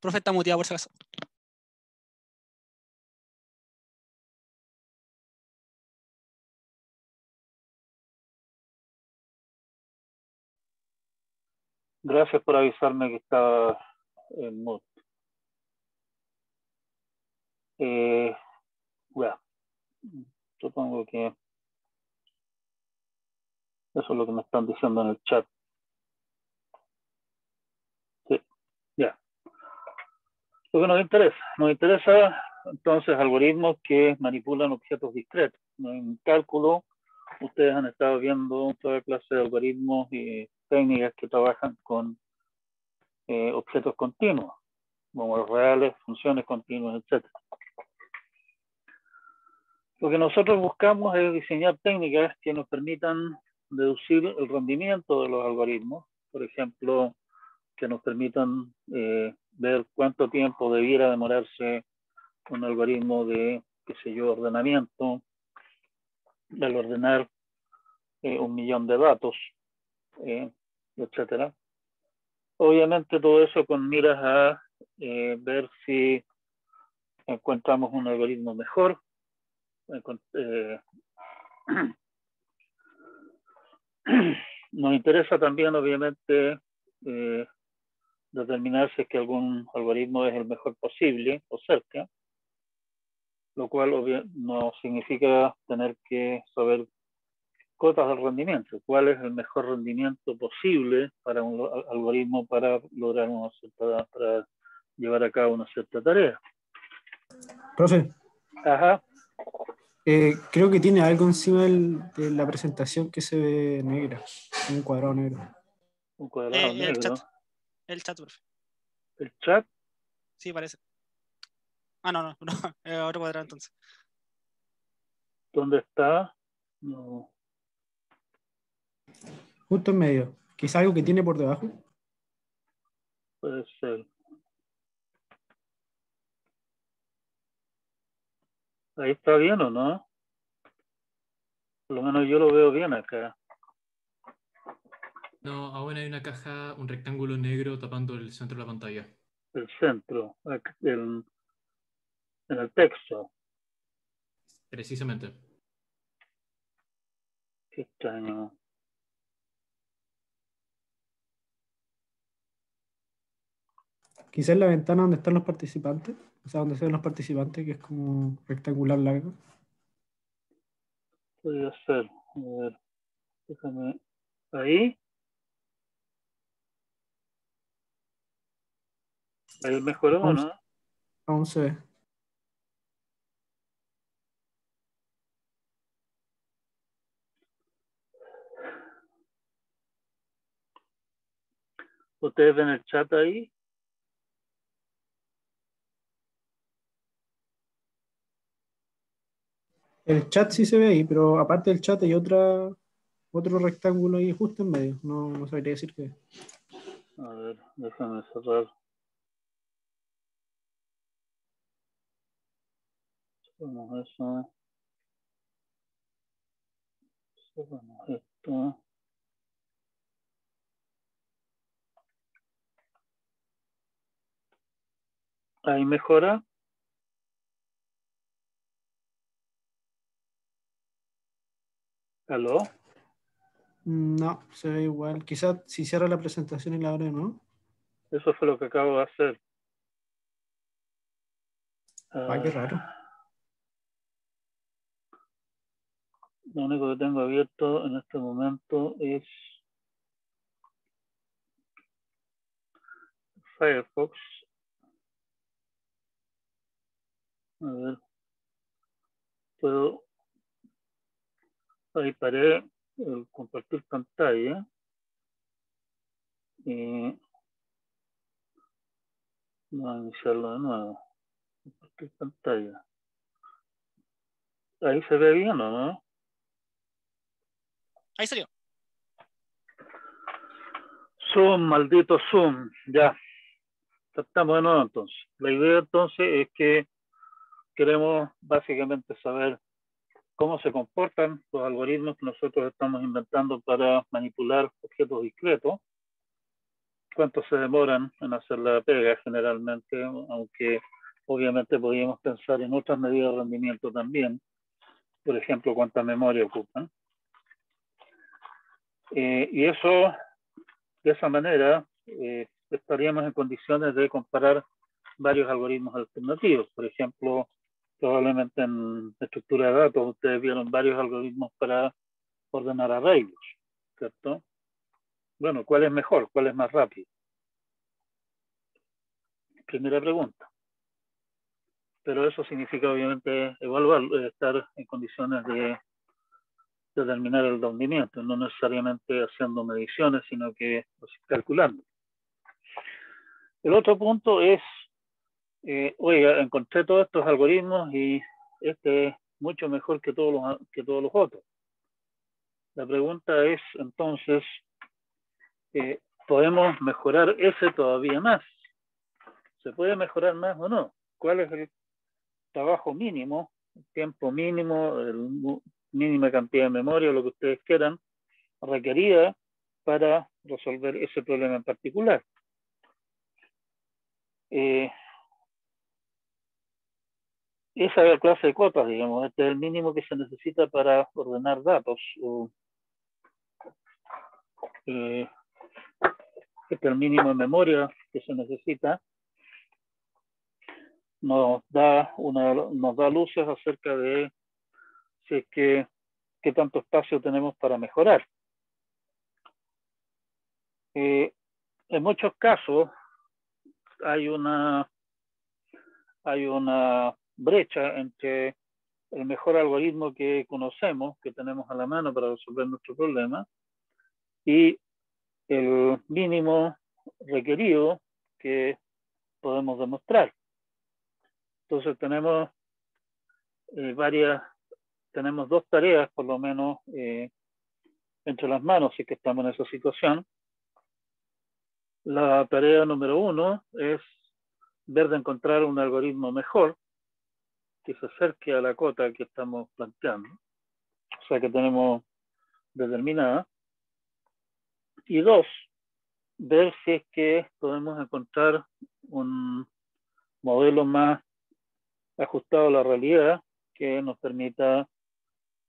Profe está muteado por si acaso. Gracias por avisarme que estaba en mute. Bueno, supongo que eso es lo que me están diciendo en el chat. Sí, ya. Lo que nos interesa entonces algoritmos que manipulan objetos discretos. En cálculo, ustedes han estado viendo toda clase de algoritmos y técnicas que trabajan con objetos continuos, números reales, funciones continuas, etc. Lo que nosotros buscamos es diseñar técnicas que nos permitan deducir el rendimiento de los algoritmos, por ejemplo, que nos permitan ver cuánto tiempo debiera demorarse un algoritmo de, qué sé yo, ordenamiento, al ordenar 1.000.000 de datos, etcétera. Obviamente todo eso con miras a ver si encontramos un algoritmo mejor. Nos interesa también, obviamente, determinar si es que algún algoritmo es el mejor posible o cerca, lo cual no significa tener que saber cotas del rendimiento, cuál es el mejor rendimiento posible para un algoritmo para lograr para llevar a cabo una cierta tarea. Profe. Ajá. Creo que tiene algo encima de la presentación que se ve negra, un cuadrado negro. Un cuadrado negro. El chat, profe. ¿El chat? Sí, parece. Ah, no, otro cuadrado entonces. ¿Dónde está? No. Justo en medio. Quizá algo que tiene por debajo. Puede ser. ¿Ahí está bien o no? Por lo menos yo lo veo bien acá. No, aún hay una caja, un rectángulo negro tapando el centro de la pantalla. El centro, en el texto. Precisamente. Qué extraño. Quizás en la ventana donde están los participantes, o sea, donde se ven los participantes, que es como rectangular largo. Podría ser. A ver, déjame. Ahí. Ahí mejoró, ¿no? Aún se ve. ¿Ustedes ven el chat ahí? El chat sí se ve ahí, pero aparte del chat hay otro rectángulo ahí justo en medio. No sabría decir qué. A ver, déjame cerrar. Cerramos eso. Cerramos esto. Ahí mejora. ¿Aló? No, se ve igual. Quizás si cierra la presentación y la abre, ¿no? Eso fue lo que acabo de hacer. Qué raro. Lo único que tengo abierto en este momento es Firefox. A ver. Ahí paré el compartir pantalla. Y voy a iniciarlo de nuevo. Compartir pantalla. Ahí se ve bien, ¿o no? Ahí salió. Zoom, maldito Zoom. Ya. Estamos de nuevo entonces. La idea entonces es que queremos básicamente saber cómo se comportan los algoritmos que nosotros estamos inventando para manipular objetos discretos. cuánto se demoran en hacer la pega generalmente, aunque obviamente podríamos pensar en otras medidas de rendimiento también, por ejemplo, cuánta memoria ocupan. Y eso, de esa manera, estaríamos en condiciones de comparar varios algoritmos alternativos. Por ejemplo, probablemente en estructura de datos ustedes vieron varios algoritmos para ordenar arrays, ¿cierto? Bueno, ¿cuál es mejor? ¿Cuál es más rápido? Primera pregunta. Pero eso significa obviamente evaluar, estar en condiciones de determinar el rendimiento, no necesariamente haciendo mediciones, sino que calculando. El otro punto es, oiga, encontré todos estos algoritmos y este es mucho mejor que todos los otros. La pregunta es, entonces, ¿podemos mejorar ese todavía más? ¿Se puede mejorar más o no? ¿Cuál es el trabajo mínimo, el tiempo mínimo, mínima cantidad de memoria, lo que ustedes quieran, requerida para resolver ese problema en particular? Esa clase de cuotas, digamos, este es el mínimo que se necesita para ordenar datos. Este es el mínimo de memoria que se necesita. Nos da luces acerca de si es que qué tanto espacio tenemos para mejorar. En muchos casos hay una brecha entre el mejor algoritmo que conocemos, que tenemos a la mano para resolver nuestro problema, y el mínimo requerido que podemos demostrar. Entonces tenemos tenemos dos tareas por lo menos entre las manos si es que estamos en esa situación. La tarea número 1 es ver de encontrar un algoritmo mejor que se acerque a la cota que estamos planteando, o sea que tenemos determinada. Y 2, ver si es que podemos encontrar un modelo más ajustado a la realidad que nos permita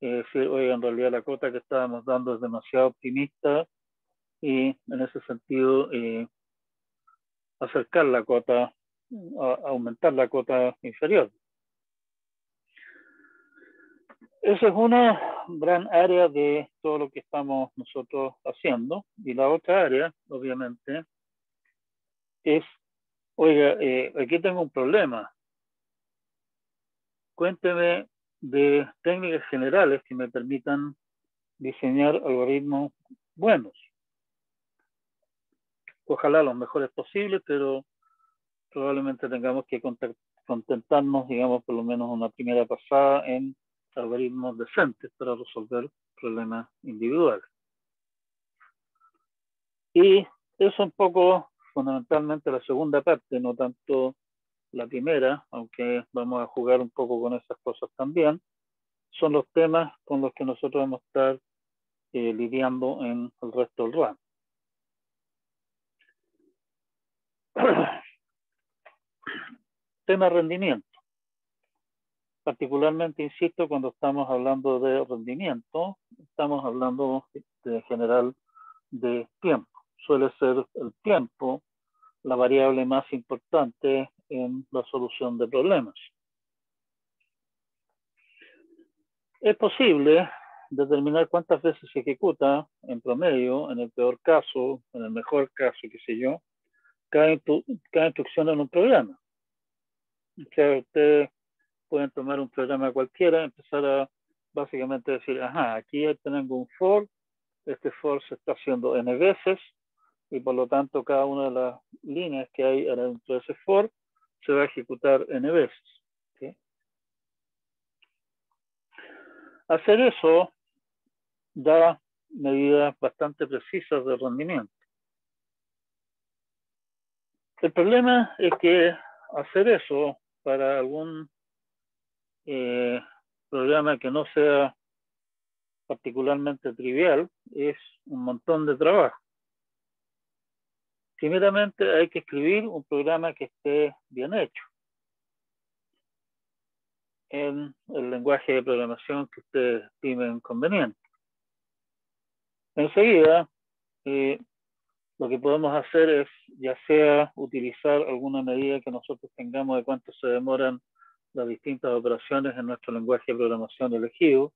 decir, oye, en realidad la cota que estábamos dando es demasiado optimista y en ese sentido acercar la cota, aumentar la cota inferior. Esa es una gran área de todo lo que estamos nosotros haciendo. Y la otra área, obviamente, es, oiga, aquí tengo un problema. Cuénteme de técnicas generales que me permitan diseñar algoritmos buenos. Ojalá los mejores posibles, pero probablemente tengamos que contentarnos, digamos, por lo menos una primera pasada en algoritmos decentes para resolver problemas individuales. Y eso un poco, fundamentalmente, la segunda parte, no tanto la primera, aunque vamos a jugar un poco con esas cosas también, son los temas con los que nosotros vamos a estar lidiando en el resto del RAM. Tema rendimiento. Particularmente, insisto, cuando estamos hablando de rendimiento, estamos hablando en general de tiempo. Suele ser el tiempo la variable más importante en la solución de problemas. Es posible determinar cuántas veces se ejecuta en promedio, en el peor caso, en el mejor caso, qué sé yo, cada instrucción en un programa. O sea, ustedes pueden tomar un programa cualquiera, empezar a básicamente decir, ajá, aquí tenemos un for, este for se está haciendo n veces, y por lo tanto cada una de las líneas que hay dentro de ese for se va a ejecutar n veces. ¿Sí? Hacer eso da medidas bastante precisas de rendimiento. El problema es que hacer eso para algún programa que no sea particularmente trivial es un montón de trabajo. Primeramente hay que escribir un programa que esté bien hecho en el lenguaje de programación que ustedes estimen conveniente. Enseguida, lo que podemos hacer es ya sea utilizar alguna medida que nosotros tengamos de cuánto se demoran las distintas operaciones en nuestro lenguaje de programación elegido,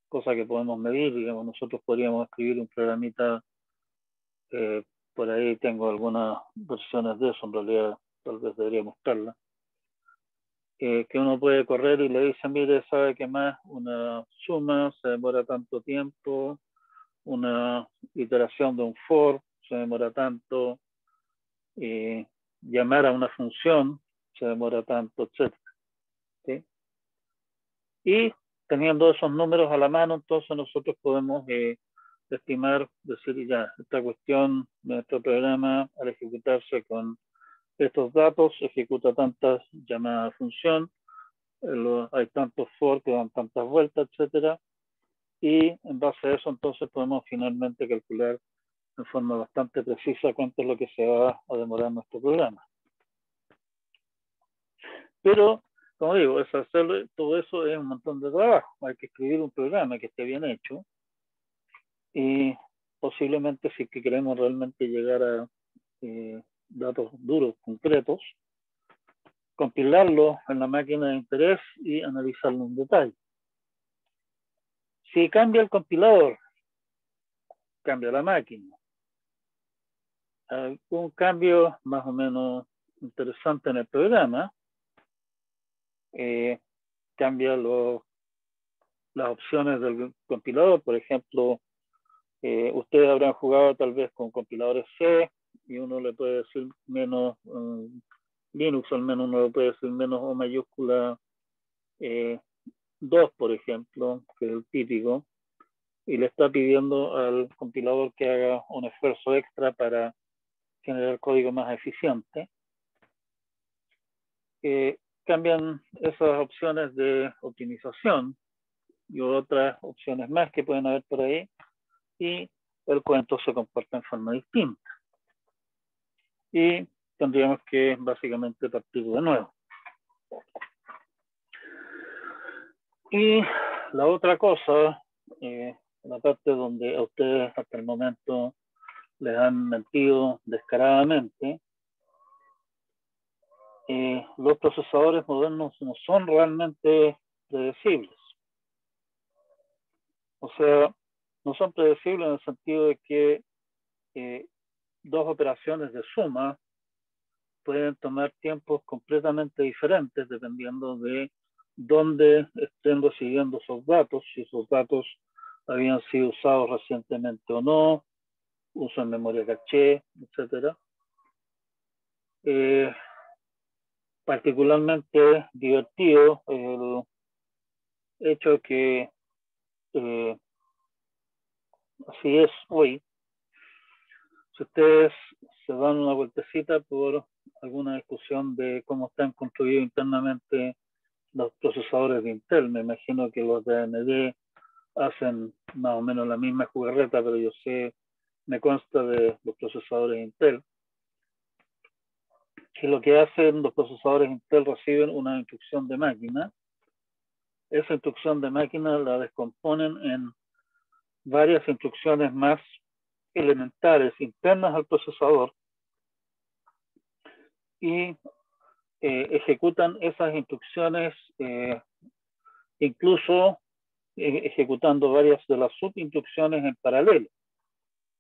cosa que podemos medir. Digamos, nosotros podríamos escribir un programita, por ahí tengo algunas versiones de eso, en realidad tal vez debería mostrarla, que uno puede correr y le dice, mire, sabe que más una suma se demora tanto tiempo, una iteración de un for se demora tanto, llamar a una función se demora tanto, etc. ¿Sí? Y teniendo esos números a la mano, entonces nosotros podemos estimar, decir, ya, esta cuestión, nuestro programa al ejecutarse con estos datos, ejecuta tantas llamadas a función, hay tantos for que dan tantas vueltas, etcétera, y en base a eso entonces podemos finalmente calcular en forma bastante precisa cuánto es lo que se va a demorar nuestro programa. Pero, como digo, hacerlo, todo eso es un montón de trabajo. Hay que escribir un programa que esté bien hecho y posiblemente si que queremos realmente llegar a datos duros, concretos, compilarlo en la máquina de interés y analizarlo en detalle. Si cambia el compilador, cambia la máquina. Un cambio más o menos interesante en el programa, cambia las opciones del compilador. Por ejemplo, ustedes habrán jugado tal vez con compiladores C y uno le puede decir menos, Linux al menos uno le puede decir menos O mayúscula 2, por ejemplo, que es el típico, y le está pidiendo al compilador que haga un esfuerzo extra para generar código más eficiente. Cambian esas opciones de optimización y otras opciones más que pueden haber por ahí, y el cuento se comporta en forma distinta. Y tendríamos que básicamente partir de nuevo. Y la otra cosa, la parte donde a ustedes hasta el momento les han mentido descaradamente, los procesadores modernos no son realmente predecibles. O sea, no son predecibles en el sentido de que dos operaciones de suma pueden tomar tiempos completamente diferentes dependiendo de dónde estén recibiendo esos datos, si esos datos habían sido usados recientemente o no, uso en memoria caché, etc. Particularmente divertido el hecho que así es hoy. Si ustedes se dan una vueltecita por alguna discusión de cómo están construidos internamente los procesadores de Intel, me imagino que los de AMD hacen más o menos la misma jugarreta, pero yo sé, me consta de los procesadores Intel, que lo que hacen los procesadores Intel, reciben una instrucción de máquina. Esa instrucción de máquina la descomponen en varias instrucciones más elementales internas al procesador y ejecutan esas instrucciones incluso ejecutando varias de las subinstrucciones en paralelo.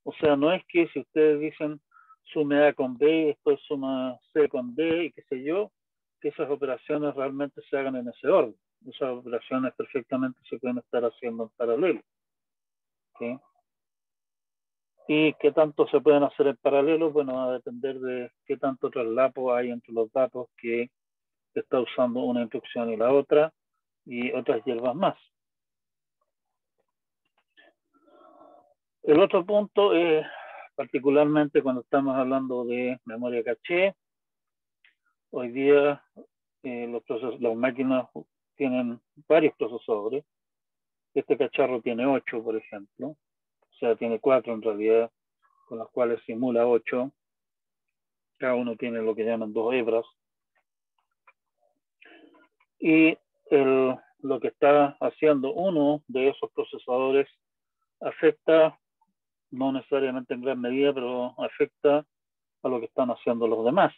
O sea, no es que si ustedes dicen sume A con B y después suma C con D y qué sé yo, que esas operaciones realmente se hagan en ese orden. Esas operaciones perfectamente se pueden estar haciendo en paralelo. ¿Sí? ¿Y qué tanto se pueden hacer en paralelo? Bueno, va a depender de qué tanto traslapo hay entre los datos que está usando una instrucción y la otra, y otras hierbas más. El otro punto es, particularmente cuando estamos hablando de memoria caché, hoy día las máquinas tienen varios procesadores. Este cacharro tiene 8, por ejemplo. O sea, tiene 4 en realidad, con las cuales simula 8. Cada uno tiene lo que llaman 2 hebras. Y lo que está haciendo uno de esos procesadores afecta, no necesariamente en gran medida, pero afecta a lo que están haciendo los demás.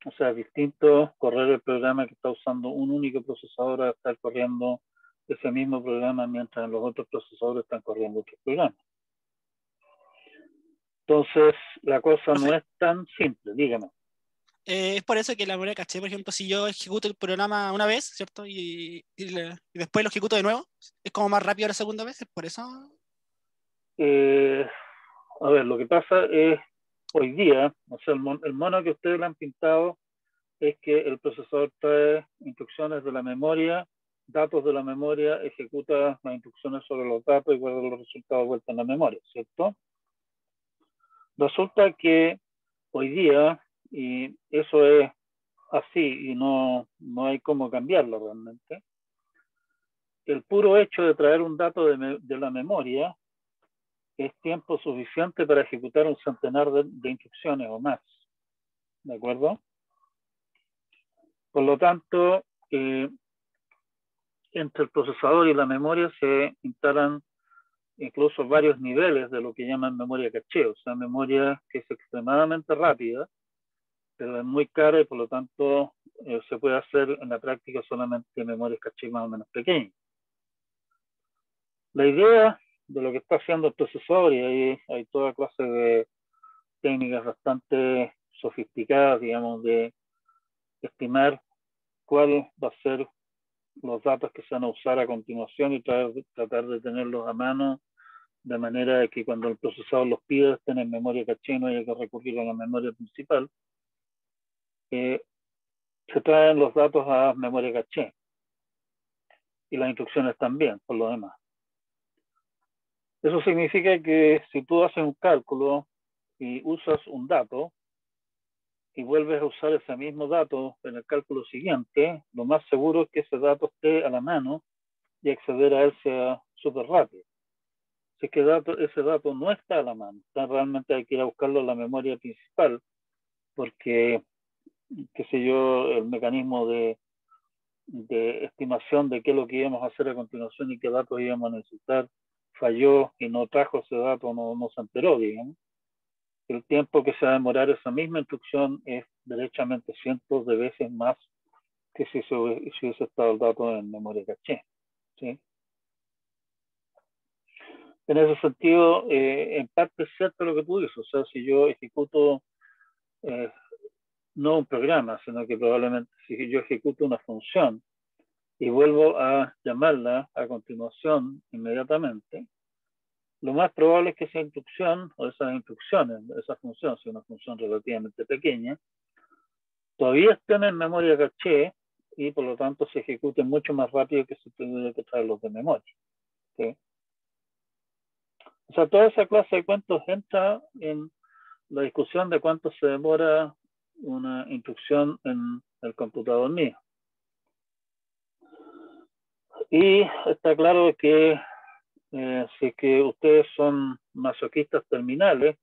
O sea, es distinto correr el programa que está usando un único procesador a estar corriendo ese mismo programa mientras los otros procesadores están corriendo otros programas. Entonces, la cosa no es tan simple, dígame. Es por eso que la memoria caché, por ejemplo, si yo ejecuto el programa una vez, ¿cierto? Y después lo ejecuto de nuevo, es como más rápido la segunda vez, ¿es por eso? A ver, lo que pasa es, hoy día, o sea, el mono que ustedes le han pintado es que el procesador trae instrucciones de la memoria, datos de la memoria, ejecuta las instrucciones sobre los datos y guarda los resultados de vuelta en la memoria, ¿cierto? Resulta que hoy día, y eso es así y no hay cómo cambiarlo realmente, el puro hecho de traer un dato de la memoria es tiempo suficiente para ejecutar un centenar de instrucciones o más. ¿De acuerdo? Por lo tanto, entre el procesador y la memoria se instalan incluso varios niveles de lo que llaman memoria caché, o sea, memoria que es extremadamente rápida, pero es muy cara y por lo tanto se puede hacer en la práctica solamente memorias caché más o menos pequeñas. La idea de lo que está haciendo el procesador, y ahí hay toda clase de técnicas bastante sofisticadas, digamos, de estimar cuál va a ser los datos que se van a usar a continuación y tratar de tenerlos a mano de manera de que cuando el procesador los pida estén en memoria caché y no haya que recurrir a la memoria principal. Se traen los datos a memoria caché y las instrucciones también, por lo demás. Eso significa que si tú haces un cálculo y usas un dato y vuelves a usar ese mismo dato en el cálculo siguiente, lo más seguro es que ese dato esté a la mano y acceder a él sea súper rápido. Si es que ese dato no está a la mano, realmente hay que ir a buscarlo en la memoria principal, porque, qué sé yo, el mecanismo de estimación de qué es lo que íbamos a hacer a continuación y qué datos íbamos a necesitar falló y no trajo ese dato, no se enteró, digamos. El tiempo que se va a demorar esa misma instrucción es derechamente cientos de veces más que si hubiese estado el dato en memoria caché, ¿sí? En ese sentido, en parte es cierto lo que tú dices, o sea, si yo ejecuto no un programa, sino que probablemente si yo ejecuto una función y vuelvo a llamarla a continuación inmediatamente, lo más probable es que esa instrucción o esas instrucciones, esa función, si es una función relativamente pequeña, todavía estén en memoria caché y por lo tanto se ejecuten mucho más rápido que si tuviera que traerlos de memoria, ¿sí? O sea, toda esa clase de cuentos entra en la discusión de cuánto se demora una instrucción en el computador mío. Y está claro que si es que ustedes son masoquistas terminales,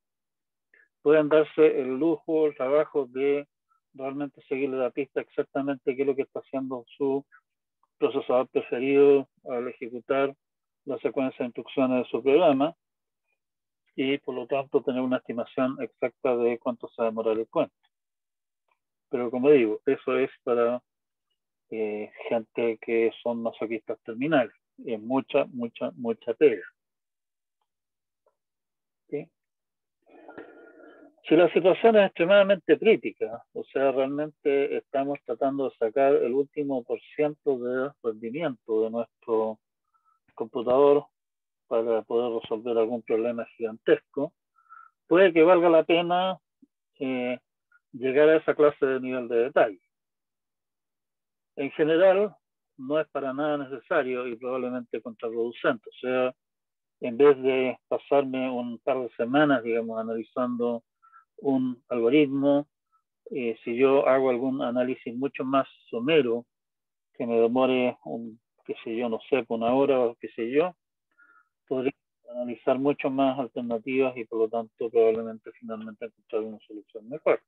pueden darse el lujo, el trabajo de realmente seguirle la pista exactamente qué es lo que está haciendo su procesador preferido al ejecutar la secuencia de instrucciones de su programa y por lo tanto tener una estimación exacta de cuánto se va a demorar el cuento. Pero como digo, eso es para gente que son masoquistas terminales. Es mucha pega. ¿Sí? Si la situación es extremadamente crítica, o sea, realmente estamos tratando de sacar el último % de rendimiento de nuestro computador para poder resolver algún problema gigantesco, puede que valga la pena llegar a esa clase de nivel de detalle. En general, no es para nada necesario y probablemente contraproducente. O sea, en vez de pasarme un par de semanas, digamos, analizando un algoritmo, si yo hago algún análisis mucho más somero, que me demore, qué sé yo, no sé, por una hora o qué sé yo, podría analizar mucho más alternativas y por lo tanto probablemente finalmente encontrar una solución mejor.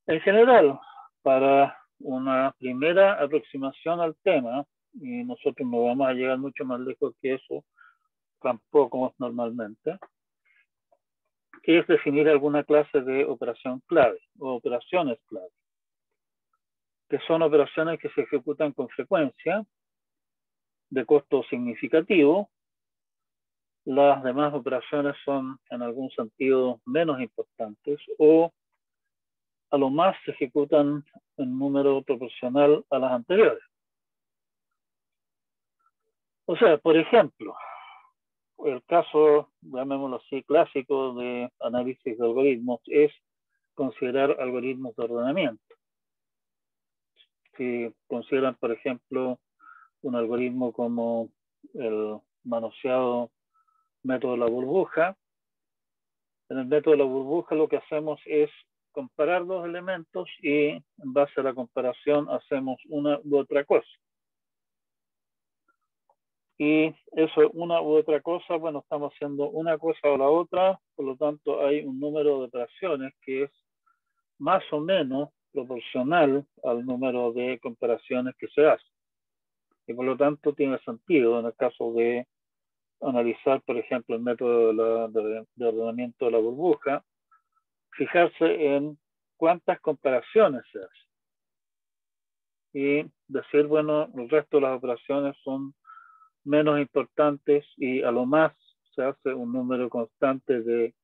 En general, para una primera aproximación al tema, y nosotros no vamos a llegar mucho más lejos que eso, tampoco normalmente, es definir alguna clase de operación clave o operaciones clave, que son operaciones que se ejecutan con frecuencia, de costo significativo. Las demás operaciones son en algún sentido menos importantes o a lo más se ejecutan en número proporcional a las anteriores. O sea, por ejemplo, el caso, llamémoslo así, clásico de análisis de algoritmos es considerar algoritmos de ordenamiento. Si consideran, por ejemplo, un algoritmo como el manoseado método de la burbuja, en el método de la burbuja lo que hacemos es comparar dos elementos y en base a la comparación hacemos una u otra cosa. Y eso, una u otra cosa, bueno, estamos haciendo una cosa o la otra, por lo tanto hay un número de operaciones que es más o menos proporcional al número de comparaciones que se hacen. Y por lo tanto tiene sentido en el caso de analizar, por ejemplo, el método de ordenamiento de la burbuja, fijarse en cuántas comparaciones se hacen. Y decir, bueno, el resto de las operaciones son menos importantes y a lo más se hace un número constante de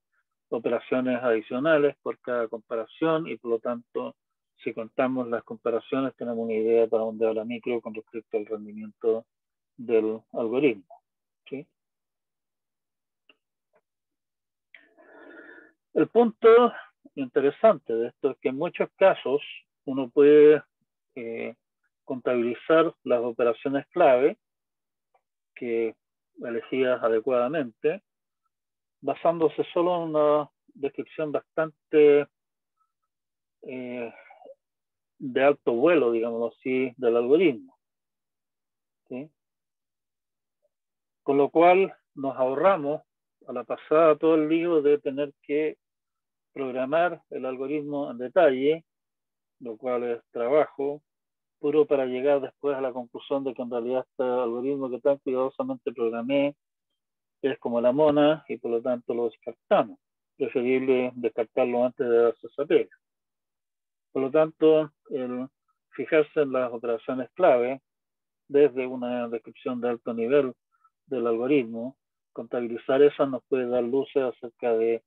operaciones adicionales por cada comparación y por lo tanto si contamos las comparaciones tenemos una idea para dónde va la micro con respecto al rendimiento del algoritmo. ¿Sí? El punto interesante de esto es que en muchos casos uno puede contabilizar las operaciones clave que elegidas adecuadamente basándose solo en una descripción bastante de alto vuelo, digámoslo así, del algoritmo. ¿Sí? Con lo cual nos ahorramos a la pasada todo el lío de tener que programar el algoritmo en detalle, lo cual es trabajo puro para llegar después a la conclusión de que en realidad este algoritmo que tan cuidadosamente programé es como la mona y por lo tanto lo descartamos. Preferible descartarlo antes de darse esa pega. Por lo tanto, el fijarse en las operaciones clave desde una descripción de alto nivel del algoritmo, contabilizar esas nos puede dar luces acerca de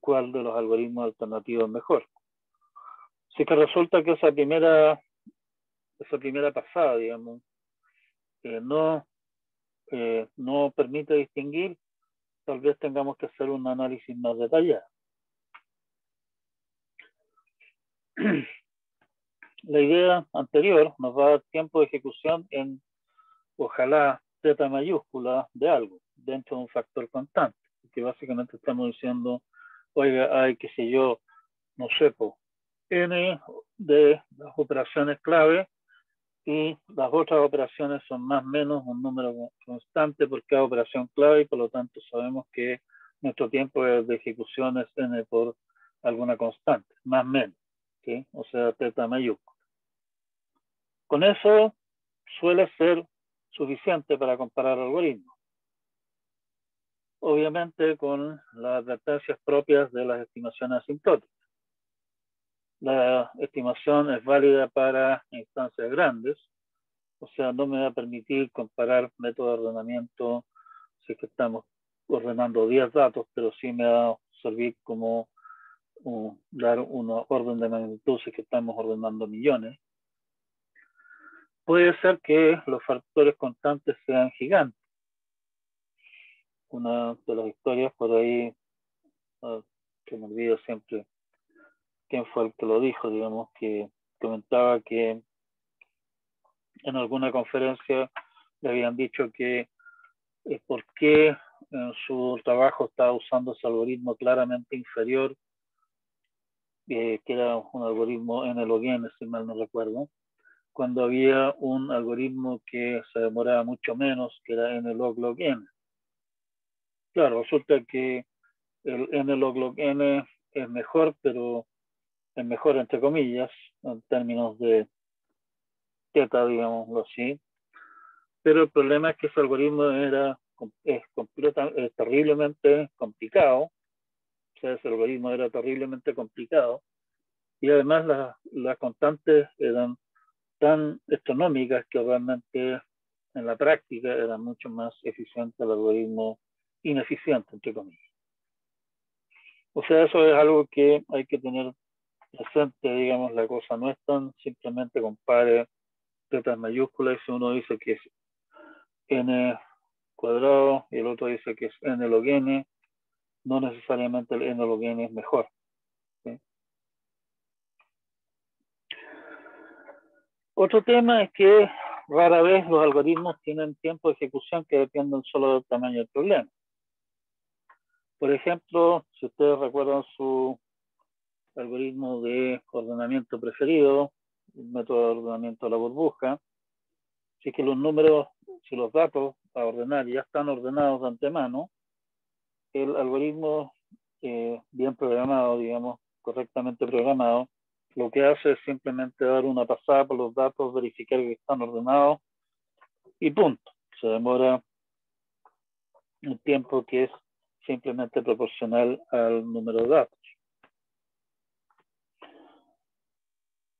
cuál de los algoritmos alternativos es mejor. Así que resulta que esa primera pasada, digamos, no permite distinguir, tal vez tengamos que hacer un análisis más detallado. La idea anterior nos va a dar tiempo de ejecución en, ojalá, teta mayúscula de algo, dentro de un factor constante, que básicamente estamos diciendo, oiga, hay, qué sé yo, no sé, n de las operaciones clave y las otras operaciones son más o menos un número constante por cada operación clave y por lo tanto sabemos que nuestro tiempo de ejecución es n por alguna constante, más o menos, ¿sí? O sea, teta mayúscula. Con eso suele ser suficiente para comparar algoritmos. Obviamente con las advertencias propias de las estimaciones asintóticas. La estimación es válida para instancias grandes, o sea, no me va a permitir comparar método de ordenamiento si es que estamos ordenando 10 datos, pero sí me va a servir como dar una orden de magnitud si es que estamos ordenando millones. Puede ser que los factores constantes sean gigantes. Una de las historias por ahí, que me olvido siempre quién fue el que lo dijo, digamos, que comentaba que en alguna conferencia le habían dicho que por qué en su trabajo estaba usando ese algoritmo claramente inferior, que era un algoritmo n log n, si mal no recuerdo, cuando había un algoritmo que se demoraba mucho menos, que era n log log n. Claro, resulta que el n log log n es mejor, pero es mejor entre comillas, en términos de teta, digámoslo así. Pero el problema es que ese algoritmo es terriblemente complicado. O sea, ese algoritmo era terriblemente complicado. Y además las constantes eran tan astronómicas que realmente en la práctica era mucho más eficiente el algoritmo ineficiente, entre comillas. O sea, eso es algo que hay que tener presente, digamos, la cosa no es tan simplemente compare tetas mayúsculas y si uno dice que es n cuadrado y el otro dice que es n log n, no necesariamente el n log n es mejor. ¿Sí? Otro tema es que rara vez los algoritmos tienen tiempo de ejecución que dependen solo del tamaño del problema. Por ejemplo, si ustedes recuerdan su algoritmo de ordenamiento preferido, el método de ordenamiento de la burbuja, si es que los números, si los datos a ordenar ya están ordenados de antemano, el algoritmo bien programado, digamos, correctamente programado, lo que hace es simplemente dar una pasada por los datos, verificar que están ordenados y punto. Se demora un tiempo que es simplemente proporcional al número de datos.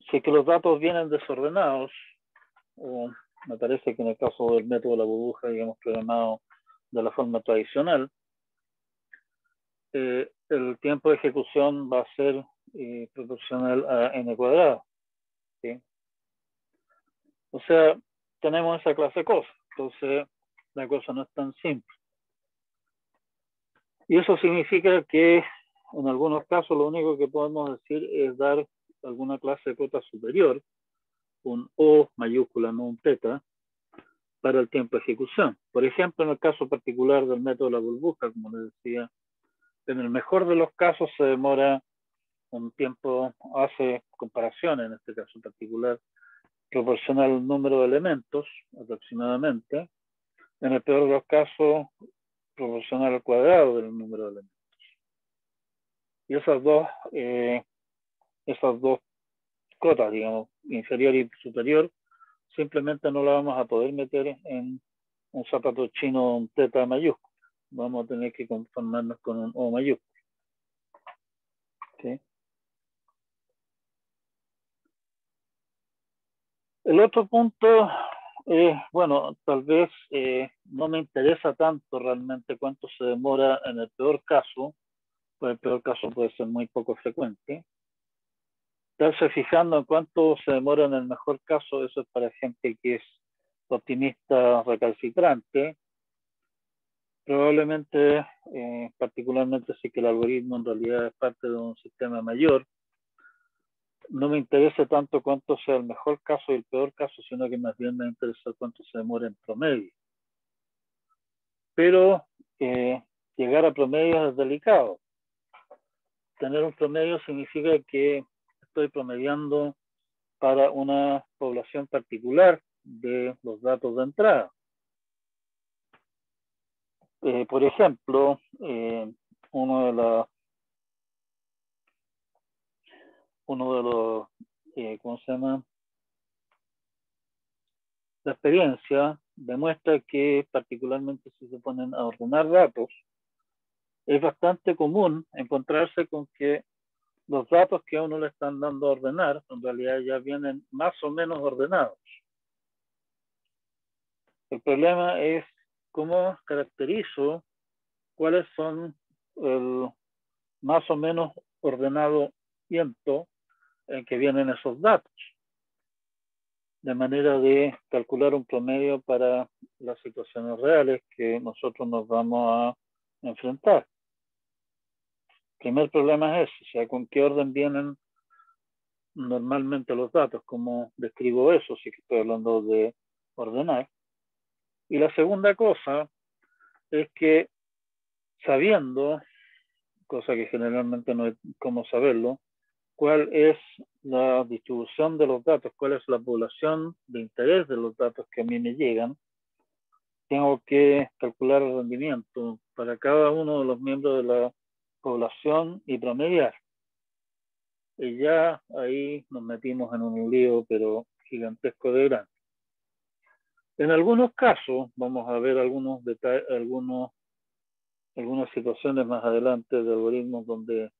Si es que los datos vienen desordenados, o me parece que en el caso del método de la burbuja, digamos, programado de la forma tradicional, el tiempo de ejecución va a ser proporcional a n cuadrado. ¿Sí? O sea, tenemos esa clase de cosas. Entonces, la cosa no es tan simple. Y eso significa que en algunos casos lo único que podemos decir es dar alguna clase de cota superior, un O mayúscula, no un teta, para el tiempo de ejecución. Por ejemplo, en el caso particular del método de la burbuja, como les decía, en el mejor de los casos se demora un tiempo, hace comparación en este caso particular, proporcional al número de elementos aproximadamente. En el peor de los casos, proporcional al cuadrado del número de elementos. Y esas dos cotas, digamos, inferior y superior, simplemente no las vamos a poder meter en un zapato chino, un teta mayúsculo. Vamos a tener que conformarnos con un O mayúsculo. ¿Sí? El otro punto, bueno, tal vez no me interesa tanto realmente cuánto se demora en el peor caso, pues el peor caso puede ser muy poco frecuente. Estarse fijando en cuánto se demora en el mejor caso, eso es para gente que es optimista recalcitrante. Probablemente, particularmente si que el algoritmo en realidad es parte de un sistema mayor, no me interesa tanto cuánto sea el mejor caso y el peor caso, sino que más bien me interesa cuánto se demora en promedio. Pero llegar a promedio es delicado. Tener un promedio significa que estoy promediando para una población particular de los datos de entrada. Por ejemplo, uno de los ¿cómo se llama? La experiencia demuestra que particularmente si se ponen a ordenar datos, es bastante común encontrarse con que los datos que a uno le están dando a ordenar, en realidad ya vienen más o menos ordenados. El problema es cómo caracterizo cuáles son el más o menos ordenado tiempo en que vienen esos datos, de manera de calcular un promedio para las situaciones reales que nosotros nos vamos a enfrentar. El primer problema es ese, o sea, con qué orden vienen normalmente los datos, cómo describo eso, si estoy hablando de ordenar. Y la segunda cosa es que sabiendo, cosa que generalmente no es cómo saberlo, cuál es la distribución de los datos, cuál es la población de interés de los datos que a mí me llegan, tengo que calcular el rendimiento para cada uno de los miembros de la población y promediar. Y ya ahí nos metimos en un lío, pero gigantesco de grande. En algunos casos, vamos a ver algunos detalles, algunas situaciones más adelante de algoritmos donde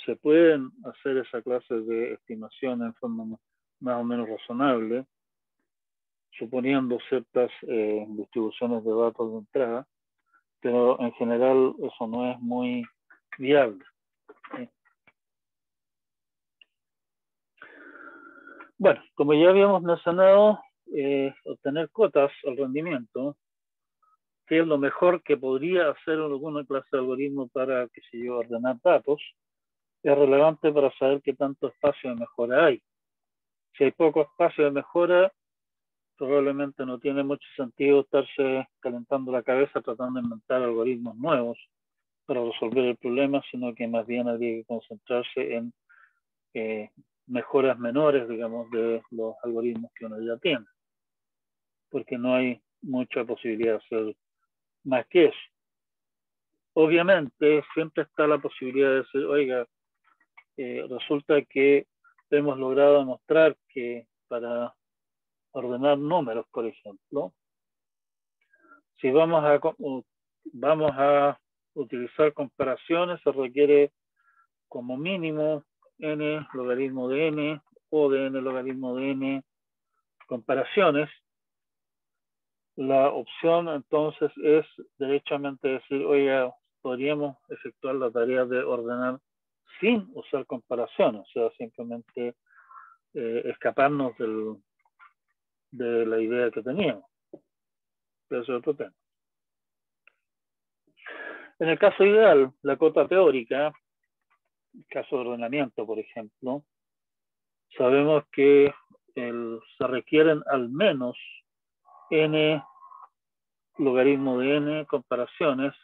se pueden hacer esa clase de estimación en forma más o menos razonable, suponiendo ciertas distribuciones de datos de entrada, pero en general eso no es muy viable. Bueno, como ya habíamos mencionado, obtener cotas al rendimiento, que es lo mejor que podría hacer alguna clase de algoritmo para, qué sé yo, ordenar datos, es relevante para saber qué tanto espacio de mejora hay. Si hay poco espacio de mejora, probablemente no tiene mucho sentido estarse calentando la cabeza tratando de inventar algoritmos nuevos para resolver el problema, sino que más bien habría que concentrarse en mejoras menores, digamos, de los algoritmos que uno ya tiene, porque no hay mucha posibilidad de hacer más que eso. Obviamente, siempre está la posibilidad de decir, oiga, resulta que hemos logrado demostrar que para ordenar números, por ejemplo, si vamos a utilizar comparaciones, se requiere como mínimo n logaritmo de n o de n logaritmo de n comparaciones. La opción entonces es derechamente decir, oiga, podríamos efectuar la tarea de ordenar sin usar comparaciones, o sea, simplemente escaparnos de la idea que teníamos. Pero eso es otro tema. En el caso ideal, la cota teórica, el caso de ordenamiento, por ejemplo, sabemos que se requieren al menos n logaritmo de n comparaciones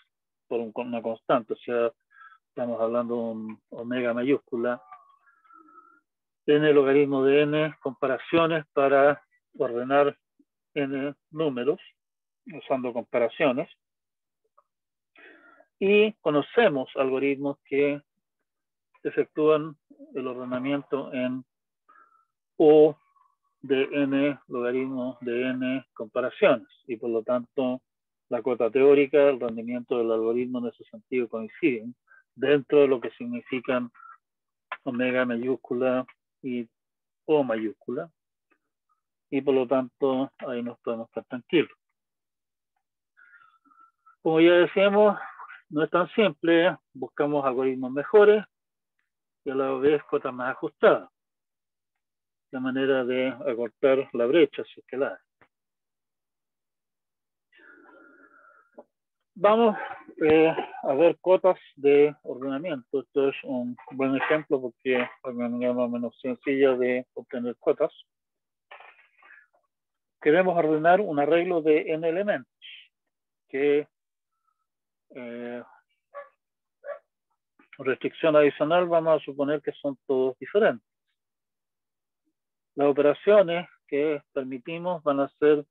por una constante, o sea, estamos hablando de un omega mayúscula, n logaritmo de n comparaciones para ordenar n números usando comparaciones, y conocemos algoritmos que efectúan el ordenamiento en O de n logaritmo de n comparaciones, y por lo tanto la cota teórica, el rendimiento del algoritmo en ese sentido coinciden dentro de lo que significan omega mayúscula y O mayúscula, y por lo tanto ahí nos podemos estar tranquilos. Como ya decíamos, no es tan simple, buscamos algoritmos mejores y a la vez cotas más ajustadas, de manera de acortar la brecha si es que la hay. Vamos a ver cotas de ordenamiento. Esto es un buen ejemplo porque es una manera más o menos sencilla de obtener cotas. Queremos ordenar un arreglo de n elementos que restricción adicional vamos a suponer que son todos diferentes. Las operaciones que permitimos van a ser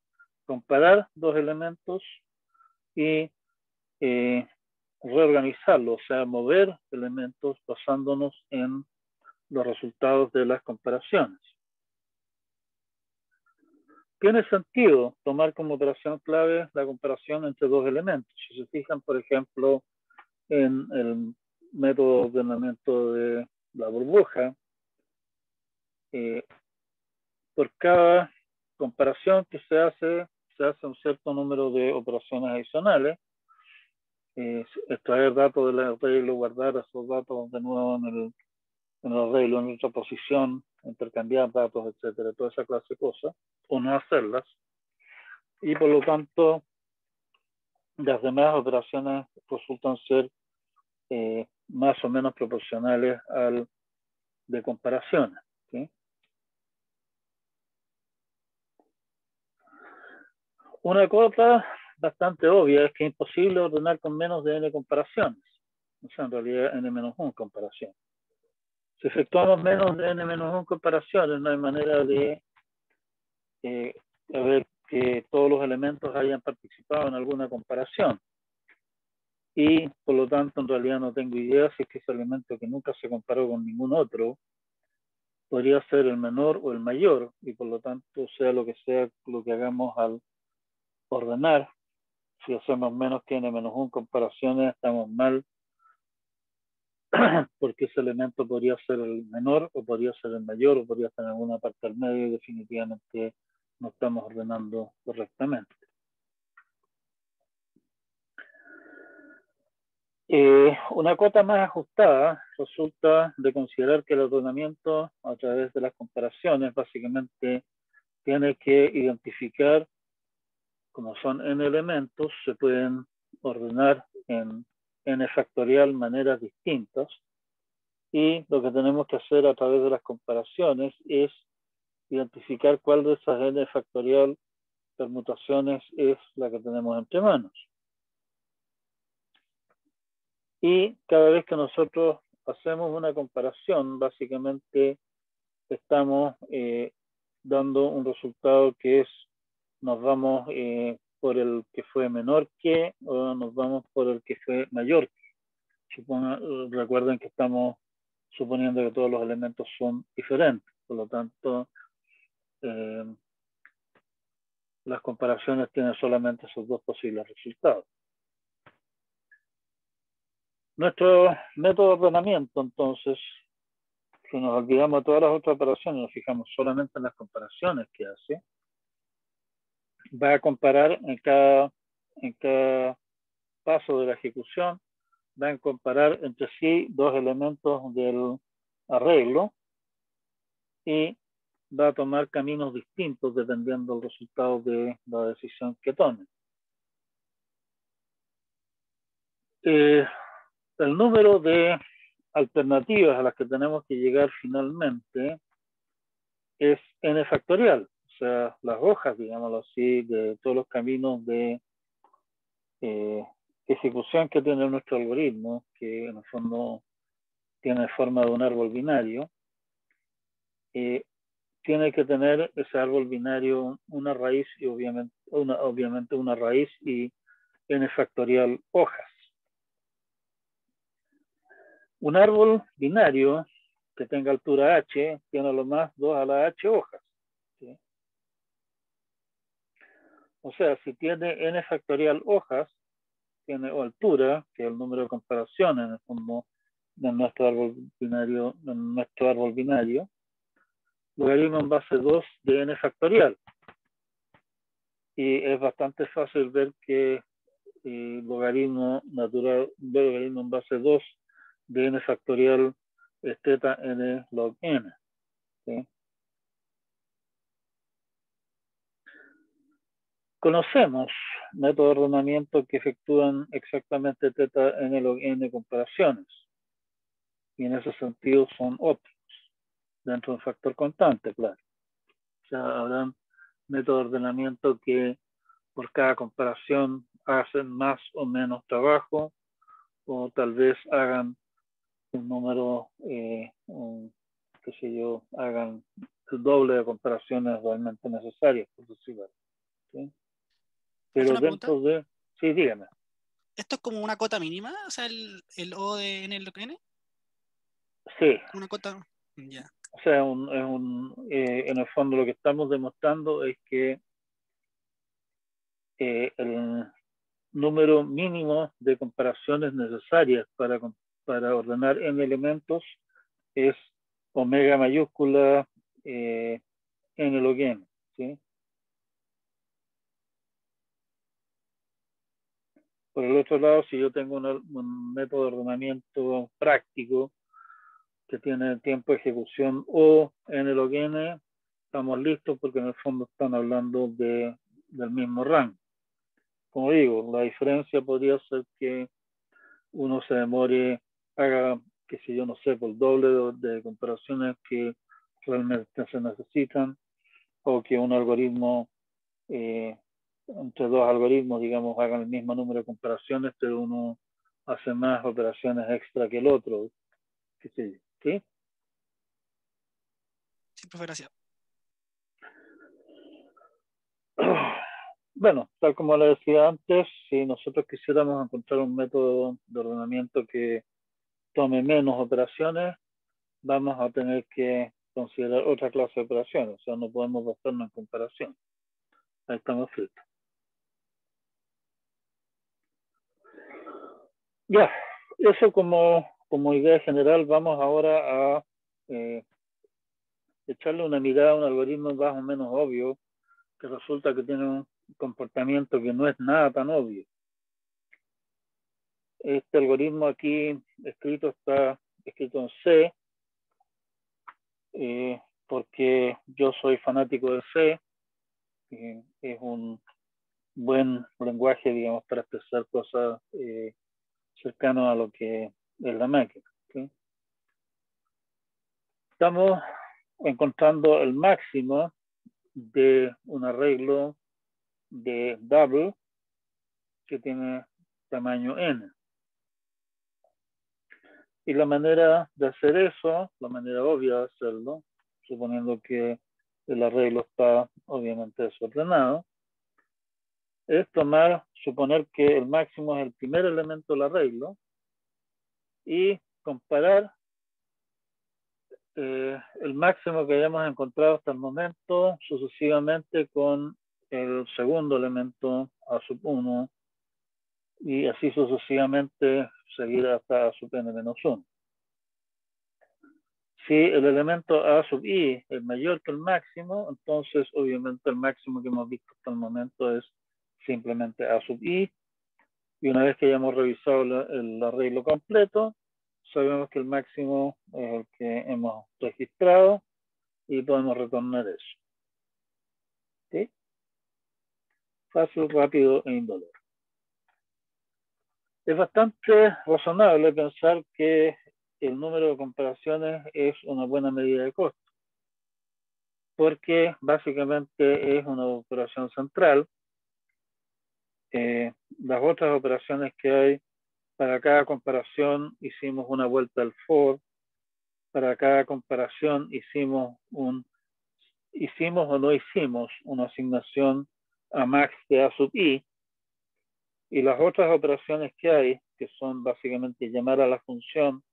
comparar dos elementos y reorganizarlos, o sea, mover elementos basándonos en los resultados de las comparaciones. Tiene sentido tomar como operación clave la comparación entre dos elementos. Si se fijan, por ejemplo, en el método de ordenamiento de la burbuja, por cada comparación que se hace un cierto número de operaciones adicionales, extraer datos del arreglo, guardar esos datos de nuevo en el arreglo, en otra posición, intercambiar datos, etcétera, toda esa clase de cosas, o no hacerlas, y por lo tanto las demás operaciones resultan ser más o menos proporcionales al de comparaciones, ¿sí? Una cota bastante obvia es que es imposible ordenar con menos de n comparaciones, o sea, en realidad n-1 comparaciones. Si efectuamos menos de n-1 comparaciones, no hay manera de ver que todos los elementos hayan participado en alguna comparación. Y por lo tanto, en realidad no tengo idea si es que ese elemento que nunca se comparó con ningún otro podría ser el menor o el mayor, y por lo tanto, sea lo que hagamos al ordenar, si hacemos menos que n-1 comparaciones, estamos mal, porque ese elemento podría ser el menor, o podría ser el mayor, o podría estar en alguna parte al medio, y definitivamente no estamos ordenando correctamente. Una cota más ajustada resulta de considerar que el ordenamiento a través de las comparaciones básicamente tiene que identificar, como son n elementos, se pueden ordenar en n factorial maneras distintas, y lo que tenemos que hacer a través de las comparaciones es identificar cuál de esas n factorial permutaciones es la que tenemos entre manos. Y cada vez que nosotros hacemos una comparación, básicamente estamos dando un resultado que es, nos vamos por el que fue menor que, o nos vamos por el que fue mayor que. Recuerden que estamos suponiendo que todos los elementos son diferentes, por lo tanto, las comparaciones tienen solamente esos dos posibles resultados. Nuestro método de ordenamiento, entonces, si nos olvidamos de todas las otras operaciones, nos fijamos solamente en las comparaciones que hace, va a comparar en cada paso de la ejecución, va a comparar entre sí dos elementos del arreglo y va a tomar caminos distintos dependiendo del resultado de la decisión que tome. El número de alternativas a las que tenemos que llegar finalmente es n factorial, o sea, las hojas, digámoslo así, de todos los caminos de ejecución que tiene nuestro algoritmo, que en el fondo tiene forma de un árbol binario, tiene que tener ese árbol binario una raíz y obviamente una raíz y n factorial hojas. Un árbol binario que tenga altura h tiene a lo más 2 a la h hojas, ¿sí? O sea, si tiene n factorial hojas, tiene o altura, que es el número de comparaciones en el fondo de nuestro árbol binario, logaritmo en base 2 de n factorial. Y es bastante fácil ver que logaritmo natural de logaritmo en base 2 de n factorial es θ n log n, ¿sí? Conocemos métodos de ordenamiento que efectúan exactamente θ n log n comparaciones, y en ese sentido son óptimos dentro de un factor constante, claro. O sea, habrán métodos de ordenamiento que por cada comparación hacen más o menos trabajo, o tal vez hagan un número, qué sé yo, hagan el doble de comparaciones realmente necesarias, por decirlo así, ¿sí? Pero dentro de... Sí, dígame. ¿Esto es como una cota mínima? O sea, el O de n log n. Sí. Una cota... Ya. O sea, en el fondo lo que estamos demostrando es que el número mínimo de comparaciones necesarias para ordenar n elementos es omega mayúscula n log n, ¿sí? Por el otro lado, si yo tengo un método de ordenamiento práctico que tiene tiempo de ejecución o n log n, estamos listos porque en el fondo están hablando del mismo rango. Como digo, la diferencia podría ser que uno se demore, haga, que si yo no sé, por el doble de comparaciones que realmente se necesitan, o que un algoritmo, entre dos algoritmos, digamos, hagan el mismo número de comparaciones, pero uno hace más operaciones extra que el otro, qué sé yo, ¿sí? Siempre fue graciado. Bueno, tal como le decía antes, si nosotros quisiéramos encontrar un método de ordenamiento que tome menos operaciones, vamos a tener que considerar otra clase de operaciones. O sea, no podemos basarnos en comparación. Ahí estamos fritos. Ya, eso como idea general. Vamos ahora a echarle una mirada a un algoritmo más o menos obvio, que resulta que tiene un comportamiento que no es nada tan obvio. Este algoritmo aquí está escrito en C, porque yo soy fanático de C. Es un buen lenguaje, digamos, para expresar cosas cercanas a lo que es la máquina. ¿Sí? Estamos encontrando el máximo de un arreglo de double que tiene tamaño n. Y la manera de hacer eso, la manera obvia de hacerlo, suponiendo que el arreglo está obviamente desordenado, es suponer que el máximo es el primer elemento del arreglo y comparar el máximo que hayamos encontrado hasta el momento sucesivamente con el segundo elemento A sub 1 y así sucesivamente seguir hasta A sub n menos 1. Si el elemento A sub i es mayor que el máximo, entonces obviamente el máximo que hemos visto hasta el momento es simplemente A sub i. Y una vez que hayamos revisado el arreglo completo, sabemos que el máximo es el que hemos registrado y podemos retornar eso. ¿Sí? Fácil, rápido e indoloro. Es bastante razonable pensar que el número de comparaciones es una buena medida de costo, porque básicamente es una operación central. Las otras operaciones que hay, para cada comparación hicimos una vuelta al for, para cada comparación hicimos o no hicimos una asignación a max de A sub i, y las otras operaciones que hay, que son básicamente llamar a la función,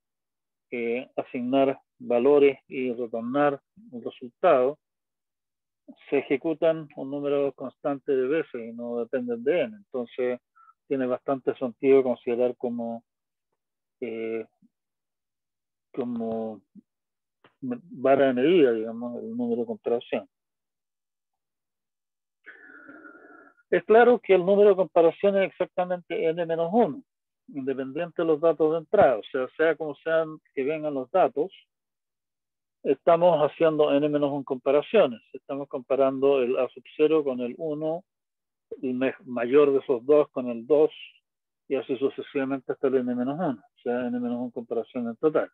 asignar valores y retornar un resultado, se ejecutan un número constante de veces y no dependen de n. Entonces tiene bastante sentido considerar como vara de medida, digamos, el número de comparación. Es claro que el número de comparación es exactamente n-1, independiente de los datos de entrada. O sea como sean que vengan los datos, estamos haciendo n-1 comparaciones. Estamos comparando el A sub 0 con el 1, el mayor de esos dos con el 2, y así sucesivamente hasta el n-1. O sea, n-1 comparación en total.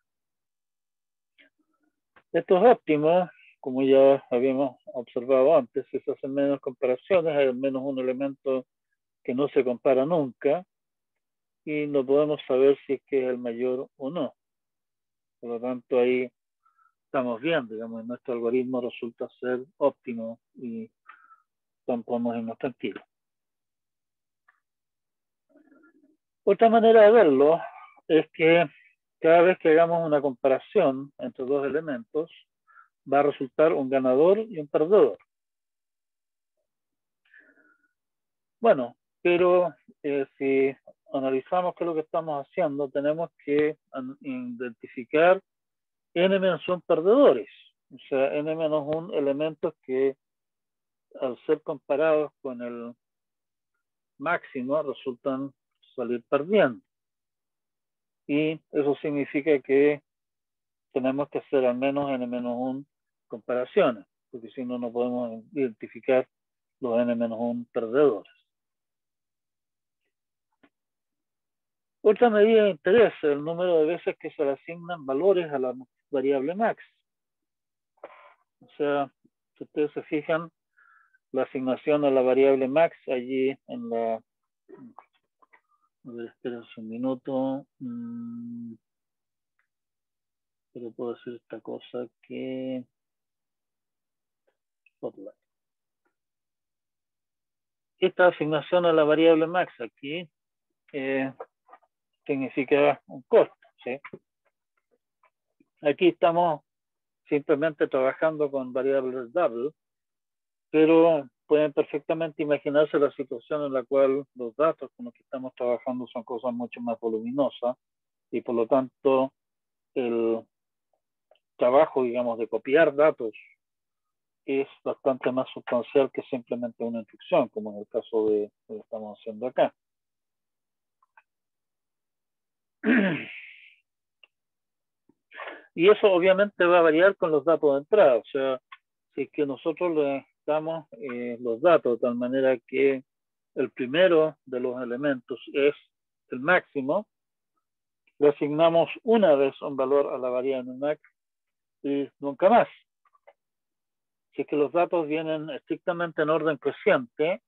Esto es óptimo, como ya habíamos observado antes. Si se hacen menos comparaciones, hay al menos un elemento que no se compara nunca y no podemos saber si es que es el mayor o no. Por lo tanto, ahí estamos bien, digamos, nuestro algoritmo resulta ser óptimo y podemos irnos tranquilos. Otra manera de verlo es que cada vez que hagamos una comparación entre dos elementos, va a resultar un ganador y un perdedor. Bueno, pero si analizamos qué es lo que estamos haciendo, tenemos que identificar n-1 perdedores. O sea, n-1 elementos que al ser comparados con el máximo resultan salir perdiendo. Y eso significa que tenemos que hacer al menos n-1 comparaciones, porque si no, no podemos identificar los n-1 perdedores. Otra medida de interés es el número de veces que se le asignan valores a la variable max. O sea, si ustedes se fijan, la asignación a la variable max allí en la... A ver, esperen un minuto. Pero puedo decir esta cosa que... Spotlight. Esta asignación a la variable max aquí significa un costo, ¿sí? Aquí estamos simplemente trabajando con variables double, pero pueden perfectamente imaginarse la situación en la cual los datos con los que estamos trabajando son cosas mucho más voluminosas y por lo tanto el trabajo, digamos, de copiar datos es bastante más sustancial que simplemente una instrucción, como en el caso de lo que estamos haciendo acá. Y eso obviamente va a variar con los datos de entrada. O sea, si es que nosotros le damos los datos de tal manera que el primero de los elementos es el máximo, le asignamos una vez un valor a la variable max y nunca más. Si es que los datos vienen estrictamente en orden creciente,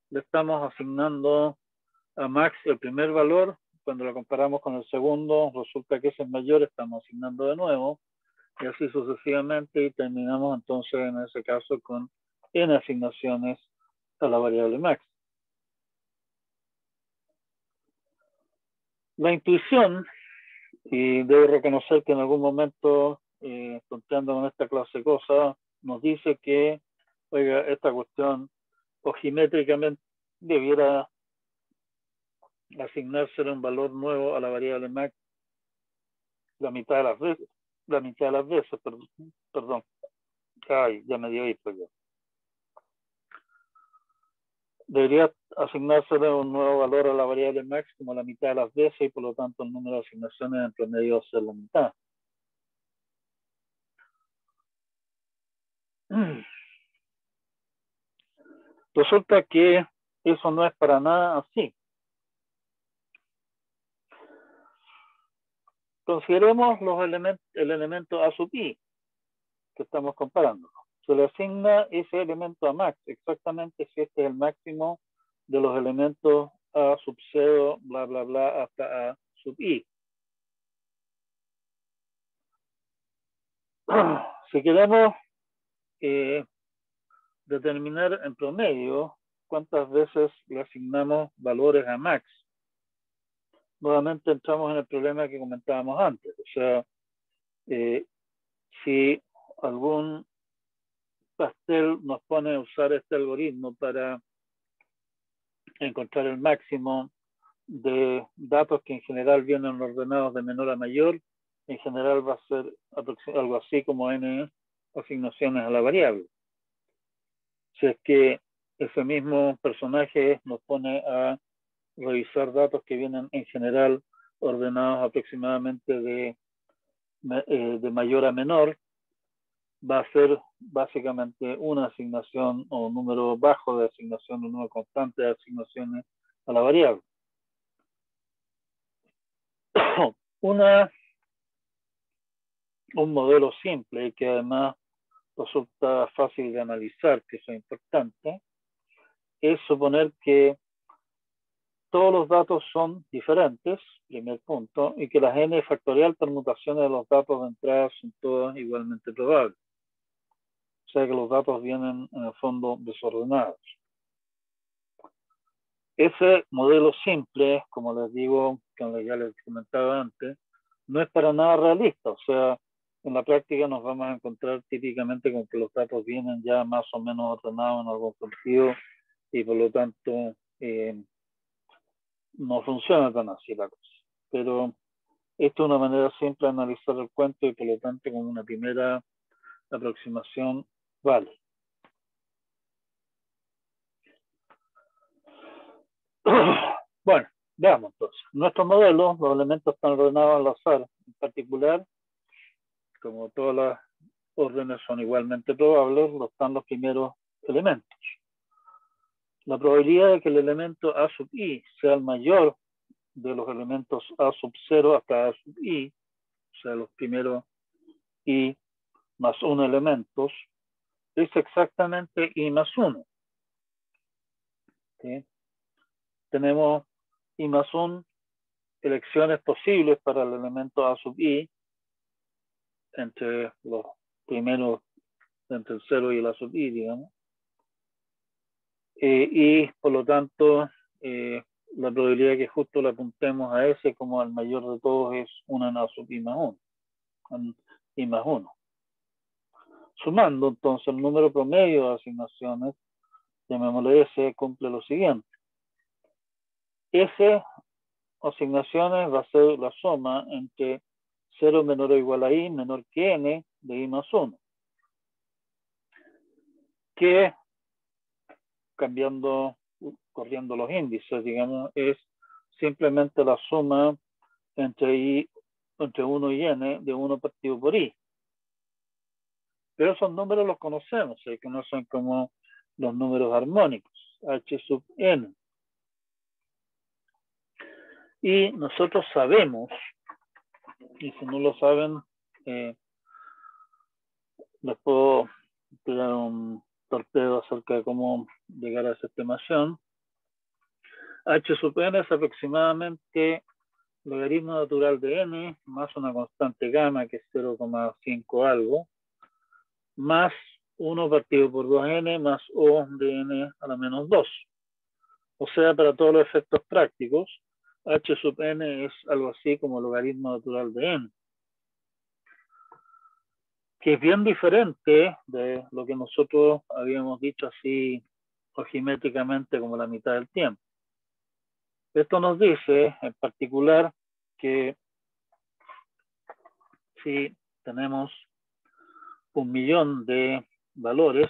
le estamos asignando a max el primer valor. Cuando lo comparamos con el segundo, resulta que ese es mayor, estamos asignando de nuevo, y así sucesivamente, y terminamos entonces en ese caso con n asignaciones a la variable max. La intuición, y debo reconocer que en algún momento, tonteando con esta clase de cosas, nos dice que, oiga, esta cuestión ojimétricamente debiera asignarse un valor nuevo a la variable max la mitad de las veces, perdón. Ay, ya me dio esto ya. Debería asignársele un nuevo valor a la variable max como la mitad de las veces y por lo tanto el número de asignaciones en promedio va a ser la mitad. Resulta que eso no es para nada así. Consideremos el elemento A sub i que estamos comparando. Se le asigna ese elemento a max, exactamente si este es el máximo de los elementos A sub 0, bla, bla, bla, hasta A sub i. Si queremos determinar en promedio cuántas veces le asignamos valores a max, nuevamente entramos en el problema que comentábamos antes. O sea, si algún pastel nos pone a usar este algoritmo para encontrar el máximo de datos que en general vienen ordenados de menor a mayor, en general va a ser algo así como n asignaciones a la variable. Si es que ese mismo personaje nos pone a revisar datos que vienen en general ordenados aproximadamente de mayor a menor, va a ser básicamente una asignación o un número bajo de asignación, un número constante de asignaciones a la variable. Un modelo simple que además resulta fácil de analizar, que eso es importante, es suponer que todos los datos son diferentes, primer punto, y que las n factorial permutaciones de los datos de entrada son todas igualmente probables. O sea que los datos vienen en el fondo desordenados. Ese modelo simple, como les digo, que ya les comentaba antes, no es para nada realista. O sea, en la práctica nos vamos a encontrar típicamente con que los datos vienen ya más o menos ordenados en algún sentido y por lo tanto no funciona tan así la cosa. Pero esto es una manera simple de analizar el cuento y por lo tanto con una primera aproximación vale. Bueno, veamos entonces. Nuestro modelo, los elementos están ordenados al azar. En particular, como todas las órdenes son igualmente probables, están los primeros elementos. La probabilidad de que el elemento A sub i sea el mayor de los elementos A sub 0 hasta A sub i, o sea, los primeros i más 1 elementos, es exactamente i más 1. ¿Sí? Tenemos i más 1 elecciones posibles para el elemento A sub i entre los primeros entre el 0 y la sub i, digamos. Y por lo tanto, la probabilidad que justo le apuntemos a ese como al mayor de todos es 1 en a sub i más 1. I más 1. Sumando entonces el número promedio de asignaciones, llamémosle S, cumple lo siguiente. S asignaciones va a ser la suma entre 0 menor o igual a i menor que n de i más 1. Que, corriendo los índices, digamos, es simplemente la suma entre 1 y n de 1 partido por i. Pero esos números los conocemos, se conocen como los números armónicos, h sub n. Y nosotros sabemos, y si no lo saben, les puedo tirar un torpedo acerca de cómo llegar a esa estimación. H sub n es aproximadamente logaritmo natural de n más una constante gamma que es 0,5 algo, más 1 partido por 2n más o de n a la menos 2. O sea, para todos los efectos prácticos, h sub n es algo así como logaritmo natural de n, que es bien diferente de lo que nosotros habíamos dicho así ojimétricamente como la mitad del tiempo. Esto nos dice en particular que si tenemos 1.000.000 de valores,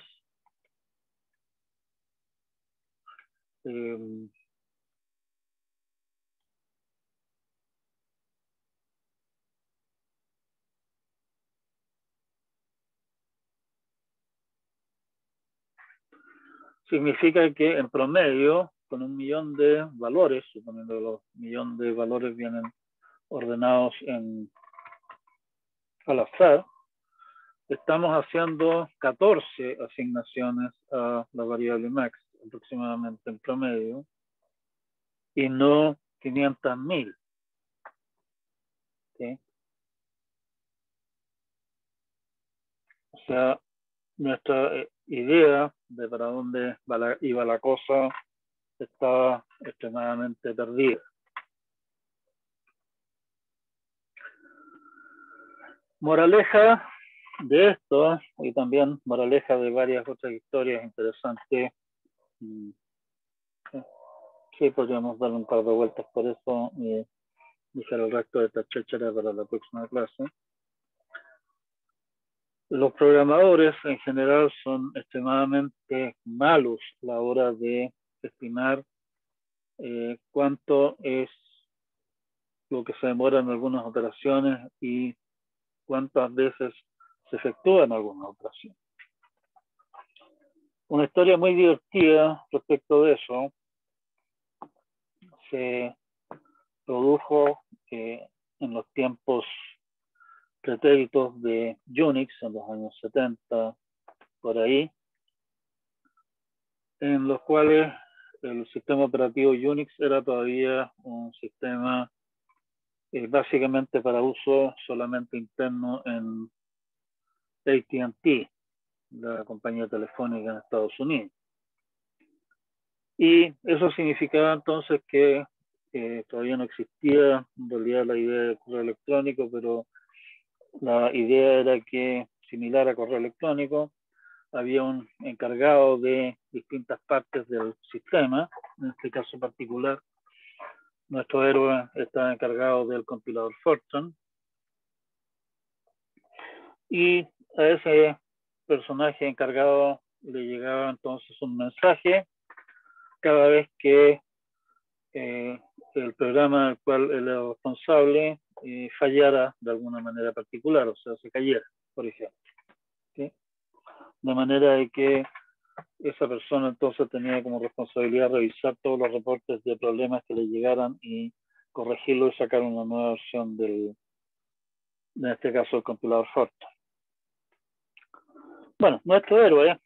significa que en promedio, con 1.000.000 de valores, suponiendo que los 1.000.000 de valores vienen ordenados al azar, estamos haciendo 14 asignaciones a la variable max, aproximadamente en promedio, y no 500.000. ¿Sí? O sea, nuestra idea de para dónde iba la cosa estaba extremadamente perdida. Moraleja de esto, y también moraleja de varias otras historias interesantes, sí podríamos darle un par de vueltas por eso y dejar el resto de esta cháchara para la próxima clase. Los programadores en general son extremadamente malos a la hora de estimar cuánto es lo que se demora en algunas operaciones y cuántas veces se efectúan algunas operaciones. Una historia muy divertida respecto de eso se produjo en los tiempos pretéritos de Unix, en los años 70, por ahí, en los cuales el sistema operativo Unix era todavía un sistema básicamente para uso solamente interno en AT&T, la compañía telefónica en Estados Unidos. Y eso significaba entonces que todavía no existía en realidad la idea de correo electrónico, pero la idea era que, similar a correo electrónico, había un encargado de distintas partes del sistema. En este caso particular, nuestro héroe estaba encargado del compilador Fortran. Y a ese personaje encargado le llegaba entonces un mensaje cada vez que el programa del cual él era responsable fallara de alguna manera particular, o sea, se cayera, por ejemplo. ¿Sí? De manera de que esa persona entonces tenía como responsabilidad revisar todos los reportes de problemas que le llegaran y corregirlo y sacar una nueva versión del, en este caso, el compilador Fortran. Bueno, nuestro héroe,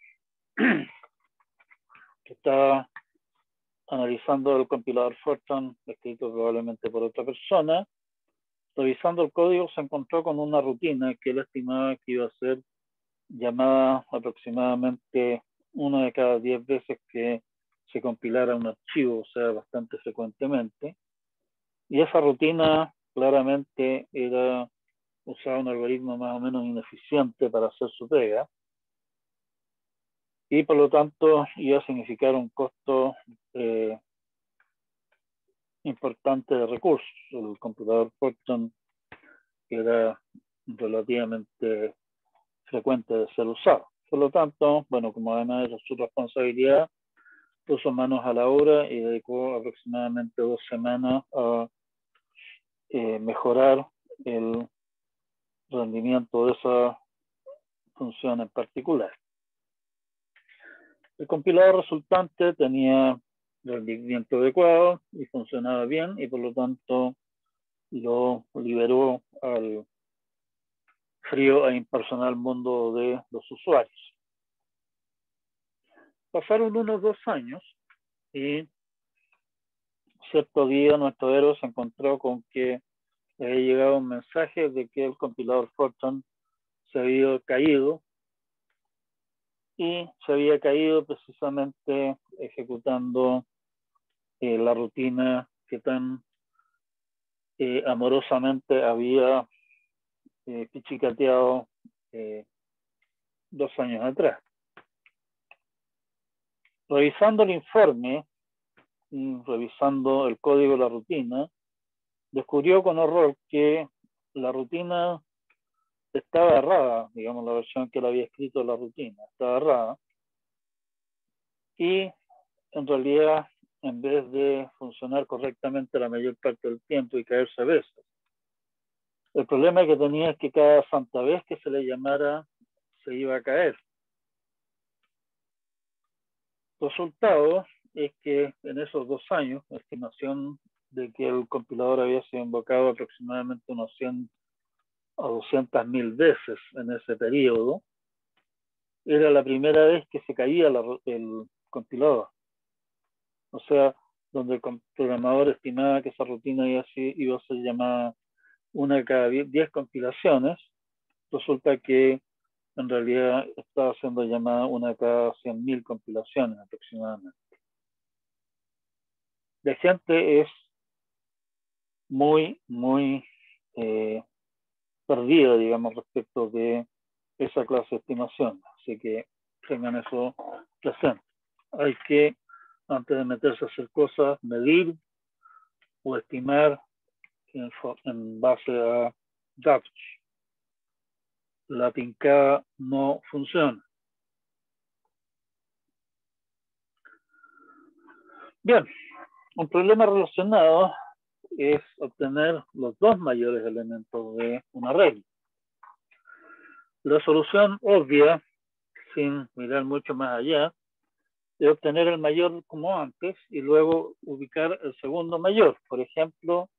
que está analizando el compilador Fortran, escrito probablemente por otra persona, revisando el código se encontró con una rutina que él estimaba que iba a ser llamada aproximadamente 1 de cada 10 veces que se compilara un archivo, o sea, bastante frecuentemente. Y esa rutina claramente era usar un algoritmo más o menos ineficiente para hacer su pega. Y por lo tanto iba a significar un costo importante de recursos. El computador Fortran era relativamente frecuente de ser usado. Por lo tanto, bueno, como además de su responsabilidad, puso manos a la obra y dedicó aproximadamente 2 semanas a mejorar el rendimiento de esa función en particular. El compilador resultante tenía rendimiento adecuado y funcionaba bien, y por lo tanto lo liberó al frío e impersonal mundo de los usuarios. Pasaron unos 2 años y cierto día nuestro héroe se encontró con que le había llegado un mensaje de que el compilador Fortran se había caído, y se había caído precisamente ejecutando la rutina que tan amorosamente había pichicateado 2 años atrás. Revisando el informe y revisando el código de la rutina, descubrió con horror que la rutina estaba errada, digamos, la versión que él había escrito de la rutina estaba errada, y en realidad, en vez de funcionar correctamente la mayor parte del tiempo y caerse a veces, el problema que tenía es que cada santa vez que se le llamara se iba a caer. Resultado es que en esos 2 años, la estimación de que el compilador había sido invocado aproximadamente unos 100 a 200.000 veces en ese periodo, era la primera vez que se caía el compilador. O sea, donde el programador estimaba que esa rutina iba a ser llamada 1 de cada 10 compilaciones, resulta que en realidad estaba siendo llamada 1 de cada 100.000 compilaciones aproximadamente. La gente es muy perdida, digamos, respecto de esa clase de estimación. Así que tengan eso presente. Hay que, antes de meterse a hacer cosas, medir o estimar en base a datos. La pincada no funciona. Bien, un problema relacionado es obtener los 2 mayores elementos de un arreglo. La solución obvia, sin mirar mucho más allá, es obtener el mayor como antes y luego ubicar el segundo mayor. Por ejemplo,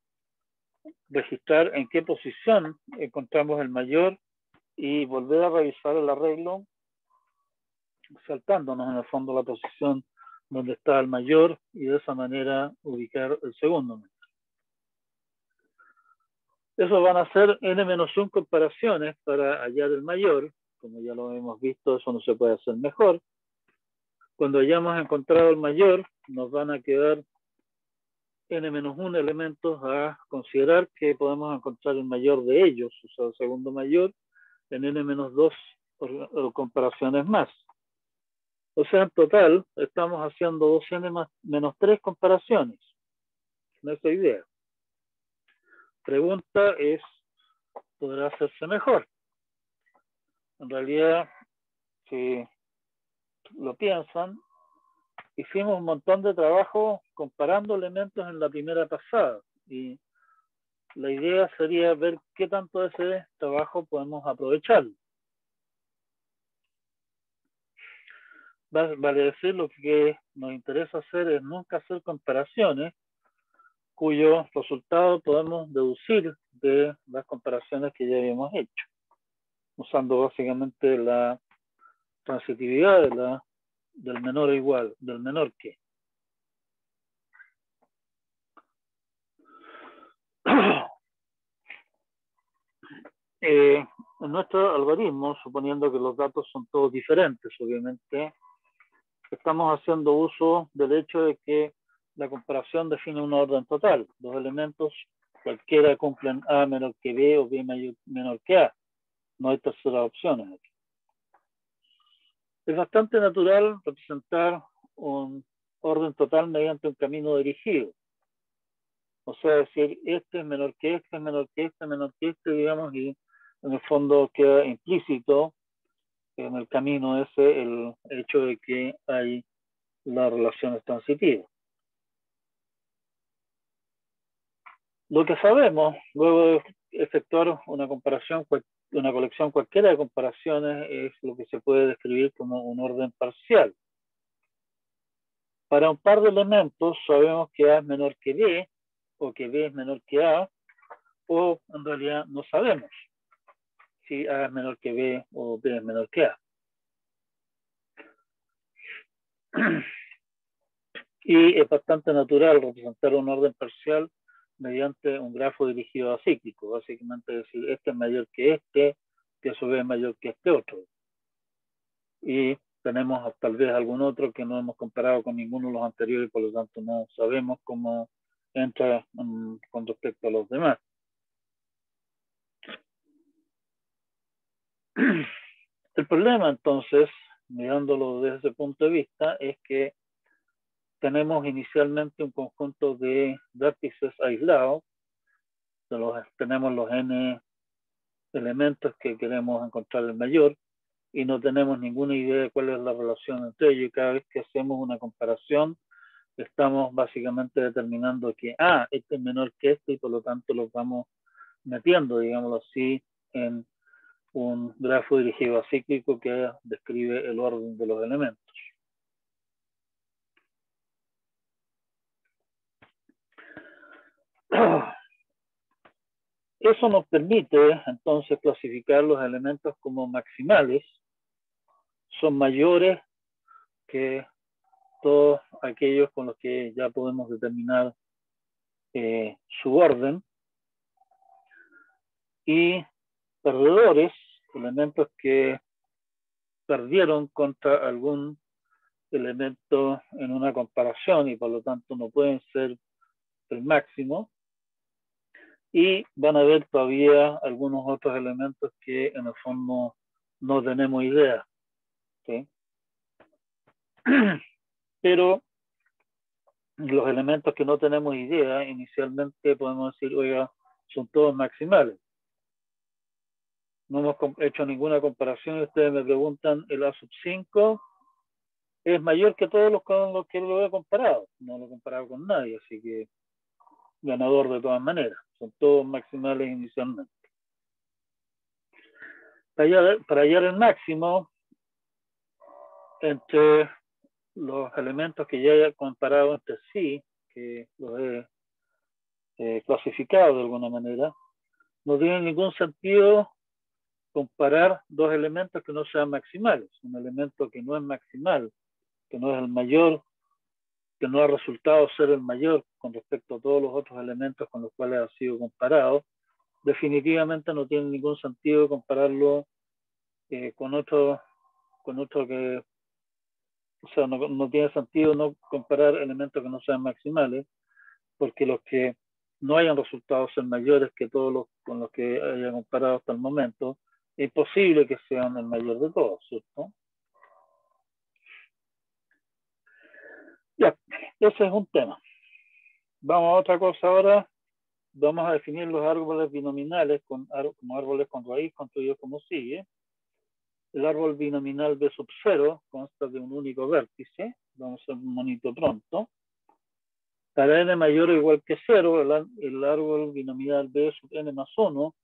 registrar en qué posición encontramos el mayor y volver a revisar el arreglo saltándonos en el fondo la posición donde está el mayor, y de esa manera ubicar el segundo mayor. Eso van a ser n-1 comparaciones para hallar el mayor. Como ya lo hemos visto, eso no se puede hacer mejor. Cuando hayamos encontrado el mayor, nos van a quedar n-1 elementos a considerar que podemos encontrar el mayor de ellos, o sea, el segundo mayor, en n-2 comparaciones más. O sea, en total, estamos haciendo 2n-3 comparaciones. No es la idea. Pregunta es, ¿podrá hacerse mejor? En realidad, si lo piensan, hicimos un montón de trabajo comparando elementos en la primera pasada, y la idea sería ver qué tanto de ese trabajo podemos aprovechar. Vale decir, lo que nos interesa hacer es nunca hacer comparaciones cuyo resultado podemos deducir de las comparaciones que ya habíamos hecho, usando básicamente la transitividad del menor o igual, del menor que. En en nuestro algoritmo, suponiendo que los datos son todos diferentes, obviamente, estamos haciendo uso del hecho de que la comparación define un orden total. Los elementos, cualquiera cumplen A menor que B o B menor que A. No hay terceras opciones aquí. Es bastante natural representar un orden total mediante un camino dirigido. O sea, decir, este es menor que este, es menor que este, menor que este, digamos, y en el fondo queda implícito en el camino ese el hecho de que hay las relaciones transitivas. Lo que sabemos, luego de efectuar una comparación, una colección cualquiera de comparaciones, es lo que se puede describir como un orden parcial. Para un par de elementos sabemos que A es menor que B, o que B es menor que A, o en realidad no sabemos si A es menor que B o B es menor que A. Y es bastante natural representar un orden parcial mediante un grafo dirigido acíclico. Básicamente decir, este es mayor que a su vez es mayor que este otro. Y tenemos tal vez algún otro que no hemos comparado con ninguno de los anteriores, por lo tanto no sabemos cómo entra con respecto a los demás. El problema entonces, mirándolo desde ese punto de vista, es que tenemos inicialmente un conjunto de vértices aislados, tenemos los n elementos que queremos encontrar el mayor y no tenemos ninguna idea de cuál es la relación entre ellos, y cada vez que hacemos una comparación estamos básicamente determinando que este es menor que este y por lo tanto los vamos metiendo, digámoslo así, en un grafo dirigido acíclico que describe el orden de los elementos. Eso nos permite entonces clasificar los elementos como maximales. Son mayores que todos aquellos con los que ya podemos determinar su orden. Y perdedores, elementos que perdieron contra algún elemento en una comparación y por lo tanto no pueden ser el máximo. Y van a haber todavía algunos otros elementos que en el fondo no tenemos idea. ¿Sí? Pero los elementos que no tenemos idea, inicialmente podemos decir, oiga, son todos maximales. No hemos hecho ninguna comparación y ustedes me preguntan, el A sub 5 es mayor que todos los con los que lo he comparado. No lo he comparado con nadie, así que ganador de todas maneras. Son todos maximales inicialmente. Para hallar el máximo entre los elementos que ya he comparado entre sí, que los he clasificado de alguna manera, no tiene ningún sentido comparar dos elementos que no sean maximales. Un elemento que no es maximal, que no es el mayor, que no ha resultado ser el mayor con respecto a todos los otros elementos con los cuales ha sido comparado, definitivamente no tiene ningún sentido compararlo con otro que, o sea, no tiene sentido no comparar elementos que no sean maximales, porque los que no hayan resultado ser mayores que todos los con los que haya comparado hasta el momento, es posible que sean el mayor de todos, ¿cierto? Ya, ese es un tema. Vamos a otra cosa ahora. Vamos a definir los árboles binominales como árboles con raíz construidos como sigue. El árbol binominal B sub 0 consta de un único vértice. Vamos a hacer un monito pronto. Para n mayor o igual que 0, el árbol binominal B sub n más 1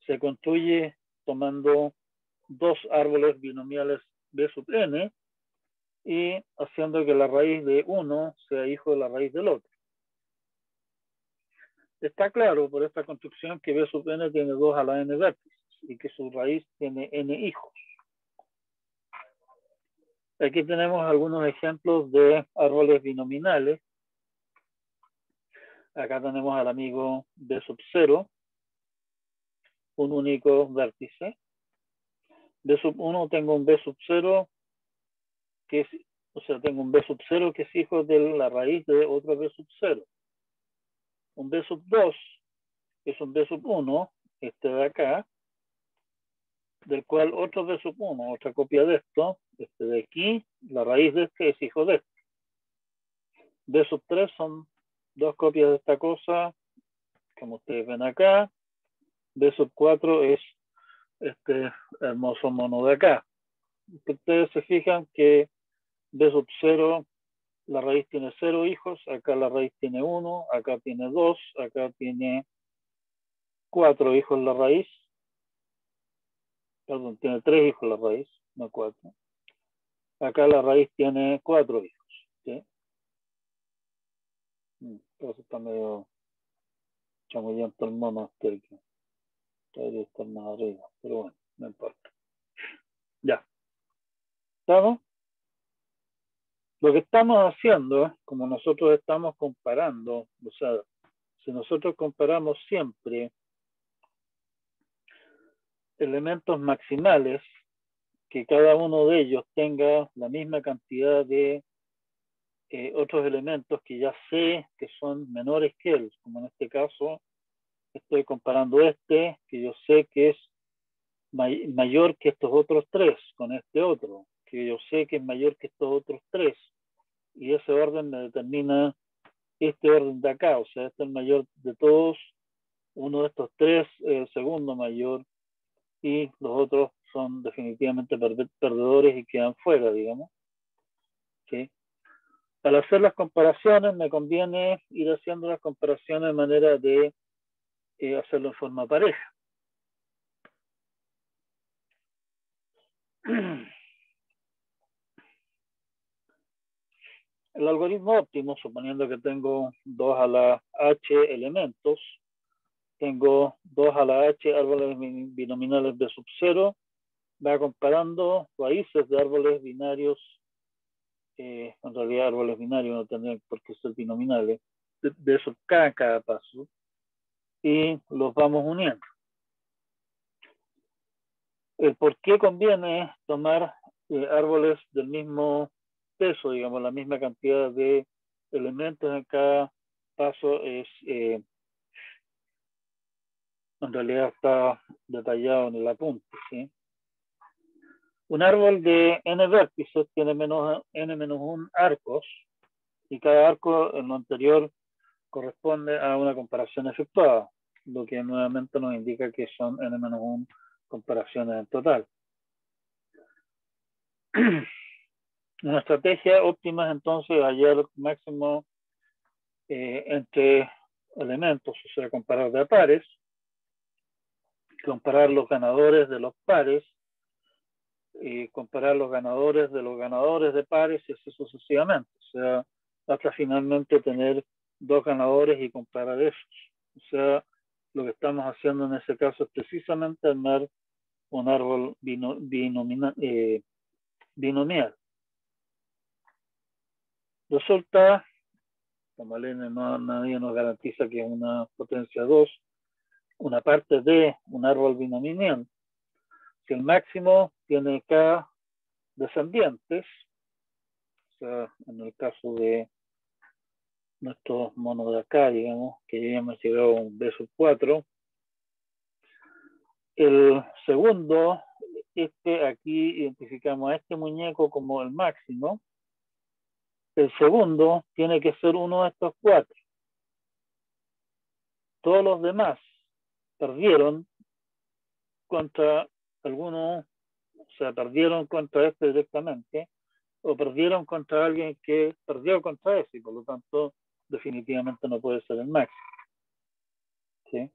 se construye tomando dos árboles binomiales B sub n y haciendo que la raíz de uno sea hijo de la raíz del otro. Está claro por esta construcción que B sub n tiene 2 a la n vértices y que su raíz tiene n hijos. Aquí tenemos algunos ejemplos de árboles binominales. Acá tenemos al amigo B sub 0, un único vértice. B sub 1 tengo un B sub 0 que es, o sea, tengo un B sub 0 que es hijo de la raíz de otro B sub 0. Un B sub 2 es un B sub 1, este de acá, del cual otro B sub 1, otra copia de esto, este de aquí, la raíz de este es hijo de este. B sub 3 son dos copias de esta cosa, como ustedes ven acá. B sub 4 es este hermoso mono de acá. Ustedes se fijan que B sub 0, la raíz tiene 0 hijos, acá la raíz tiene 1, acá tiene 2, acá tiene 4 hijos la raíz. Perdón, tiene 3 hijos la raíz, no 4. Acá la raíz tiene 4 hijos. ¿Sí? Entonces está medio chamullento el mono este que debería estar más arriba, pero bueno, no importa. Ya. ¿Estamos? Lo que estamos haciendo, como nosotros estamos comparando, o sea, si nosotros comparamos siempre elementos maximales, que cada uno de ellos tenga la misma cantidad de otros elementos que ya sé que son menores que él, como en este caso estoy comparando este, que yo sé que es mayor que estos otros 3, con este otro, que yo sé que es mayor que estos otros 3, y ese orden me determina este orden de acá, o sea, este es el mayor de todos, uno de estos 3 el segundo mayor, y los otros son definitivamente perdedores y quedan fuera, digamos. ¿Sí? Al hacer las comparaciones me conviene ir haciendo las comparaciones de manera de hacerlo en forma pareja. El algoritmo óptimo, suponiendo que tengo 2 a la h elementos, tengo 2 a la h árboles binominales de sub 0, va comparando raíces de árboles binarios, en realidad árboles binarios no tendrían por qué ser binominales, de sub k cada paso, y los vamos uniendo. El por qué conviene tomar árboles del mismo peso, digamos, la misma cantidad de elementos en cada paso es, en realidad está detallado en el apunte, ¿sí? Un árbol de n vértices tiene n-1 arcos, y cada arco en lo anterior corresponde a una comparación efectuada, lo que nuevamente nos indica que son n-1 comparaciones en total. Una estrategia óptima es entonces hallar el máximo entre elementos, o sea, comparar de a pares, comparar los ganadores de los pares, y comparar los ganadores de pares y así sucesivamente. O sea, hasta finalmente tener 2 ganadores y comparar esos. O sea, lo que estamos haciendo en ese caso es precisamente armar un árbol binomial. Resulta, como nadie nos garantiza que es una potencia 2, una parte de un árbol binomial. Si el máximo tiene k descendientes, o sea, en el caso de nuestros monos de acá, digamos, que ya hemos llegado a un B sub 4, el segundo, aquí identificamos a este muñeco como el máximo. El segundo tiene que ser uno de estos 4. Todos los demás perdieron contra alguno, o sea, perdieron contra este directamente, o perdieron contra alguien que perdió contra ese, y por lo tanto definitivamente no puede ser el máximo. ¿Sí?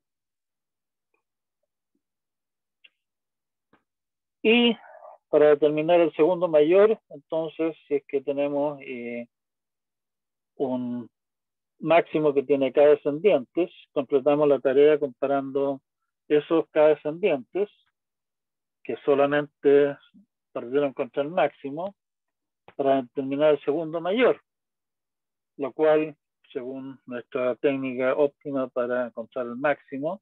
Y para determinar el segundo mayor, entonces, si es que tenemos un máximo que tiene k descendientes, completamos la tarea comparando esos k descendientes que solamente perdieron contra el máximo para determinar el segundo mayor, lo cual, según nuestra técnica óptima para encontrar el máximo,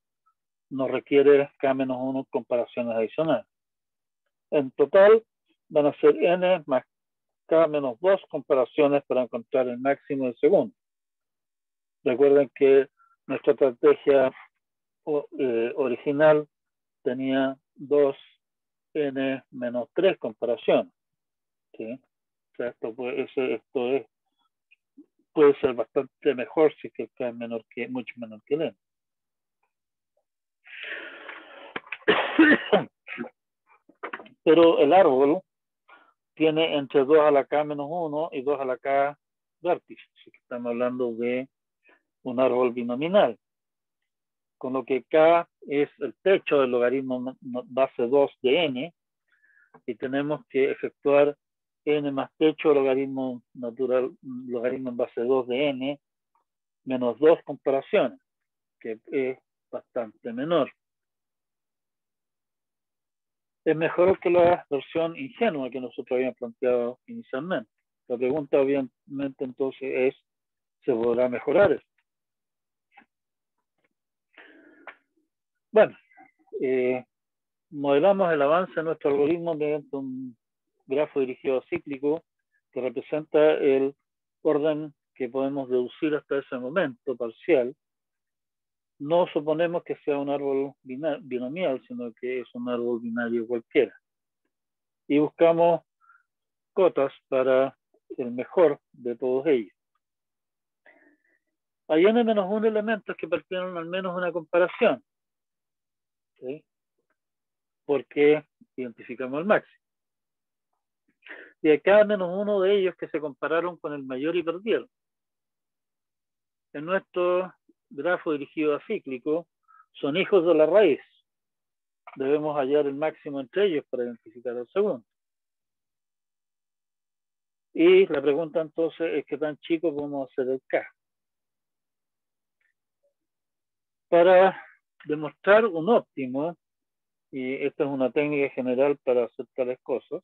nos requiere k-1 comparaciones adicionales. En total van a ser n más k menos 2 comparaciones para encontrar el máximo del segundo. Recuerden que nuestra estrategia original tenía 2n menos 3 comparaciones. ¿Sí? O sea, esto puede ser bastante mejor si es que k es mucho menor que el n. Pero el árbol tiene entre 2 a la k menos 1 y 2 a la k vértices. Así que estamos hablando de un árbol binominal. Con lo que k es el techo del logaritmo base 2 de n, y tenemos que efectuar n más techo logaritmo natural, logaritmo base 2 de n, menos 2 comparaciones, que es bastante menor. Es mejor que la versión ingenua que nosotros habíamos planteado inicialmente. La pregunta obviamente entonces es, ¿se podrá mejorar esto? Bueno, modelamos el avance de nuestro algoritmo mediante un grafo dirigido cíclico que representa el orden que podemos deducir hasta ese momento parcial. No suponemos que sea un árbol binomial, sino que es un árbol binario cualquiera. Y buscamos cotas para el mejor de todos ellos. Hay n-1 elementos que pertenecen al menos una comparación. ¿Sí? Porque identificamos el máximo. Y hay cada menos uno de ellos que se compararon con el mayor y perdieron. En nuestro grafo dirigido a cíclico, son hijos de la raíz. Debemos hallar el máximo entre ellos para identificar el segundo. Y la pregunta entonces es qué tan chico podemos hacer el K. Para demostrar un óptimo, y esta es una técnica general para hacer tales cosas,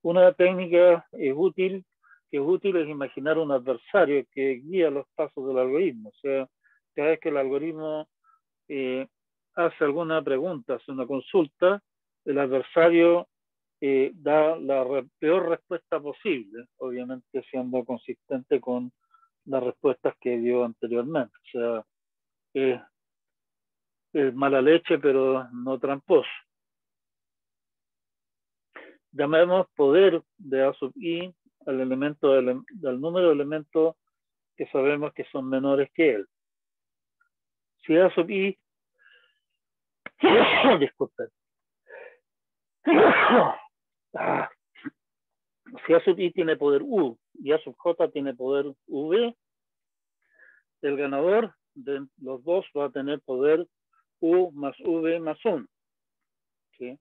una técnica útil es imaginar un adversario que guía los pasos del algoritmo. O sea, cada vez que el algoritmo hace alguna pregunta, hace una consulta, el adversario da la peor respuesta posible, obviamente siendo consistente con las respuestas que dio anteriormente. O sea, es mala leche, pero no tramposo. Llamemos poder de A sub i al elemento del número de elementos que sabemos que son menores que él. Si A sub i disculpen. Si A sub i tiene poder u y A sub j tiene poder v, el ganador de los dos va a tener poder u más v más 1. ¿Sí?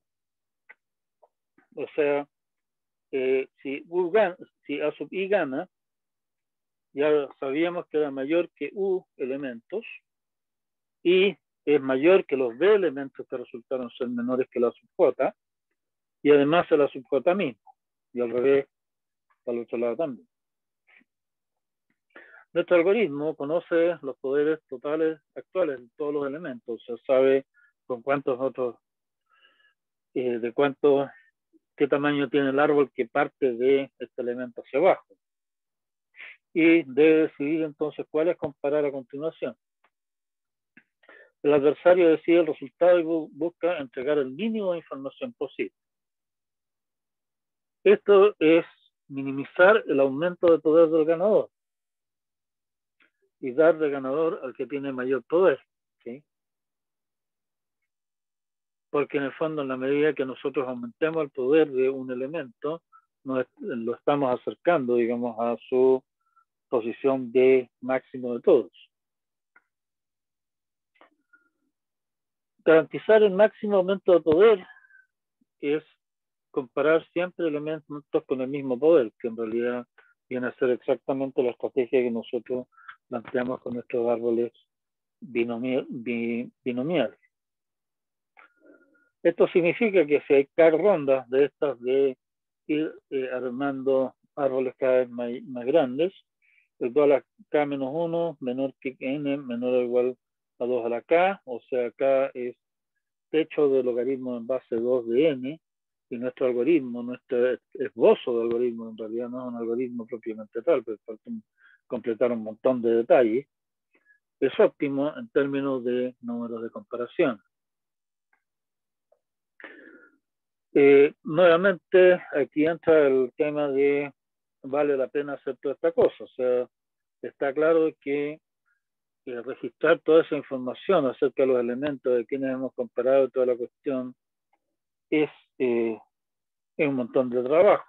O sea, si A sub i gana, ya sabíamos que era mayor que u elementos y es mayor que los b elementos que resultaron ser menores que la sub j, y además a la sub j mismo, y al revés al otro lado también. Nuestro algoritmo conoce los poderes totales actuales de todos los elementos, o sea, sabe con cuántos otros, qué tamaño tiene el árbol que parte de este elemento hacia abajo. Y debe decidir entonces cuáles comparar a continuación. El adversario decide el resultado y busca entregar el mínimo de información posible. Esto es minimizar el aumento de poder del ganador y dar de ganador al que tiene mayor poder. ¿Sí? Porque en el fondo, en la medida que nosotros aumentemos el poder de un elemento, lo estamos acercando, digamos, a su posición de máximo de todos. Garantizar el máximo aumento de poder es comparar siempre elementos con el mismo poder, que en realidad viene a ser exactamente la estrategia que nosotros planteamos con nuestros árboles binomiales. Esto significa que si hay K rondas de estas de ir armando árboles cada vez más grandes, el 2 a la K menos 1 menor que n menor o igual a 2 a la K, o sea, K es techo del logaritmo en base 2 de n, y nuestro algoritmo, nuestro esbozo de algoritmo, en realidad no es un algoritmo propiamente tal, pero falta completar un montón de detalles, es óptimo en términos de números de comparación. Nuevamente, aquí entra el tema de vale la pena hacer toda esta cosa. O sea, está claro que registrar toda esa información acerca de los elementos de quienes hemos comparado toda la cuestión es un montón de trabajo.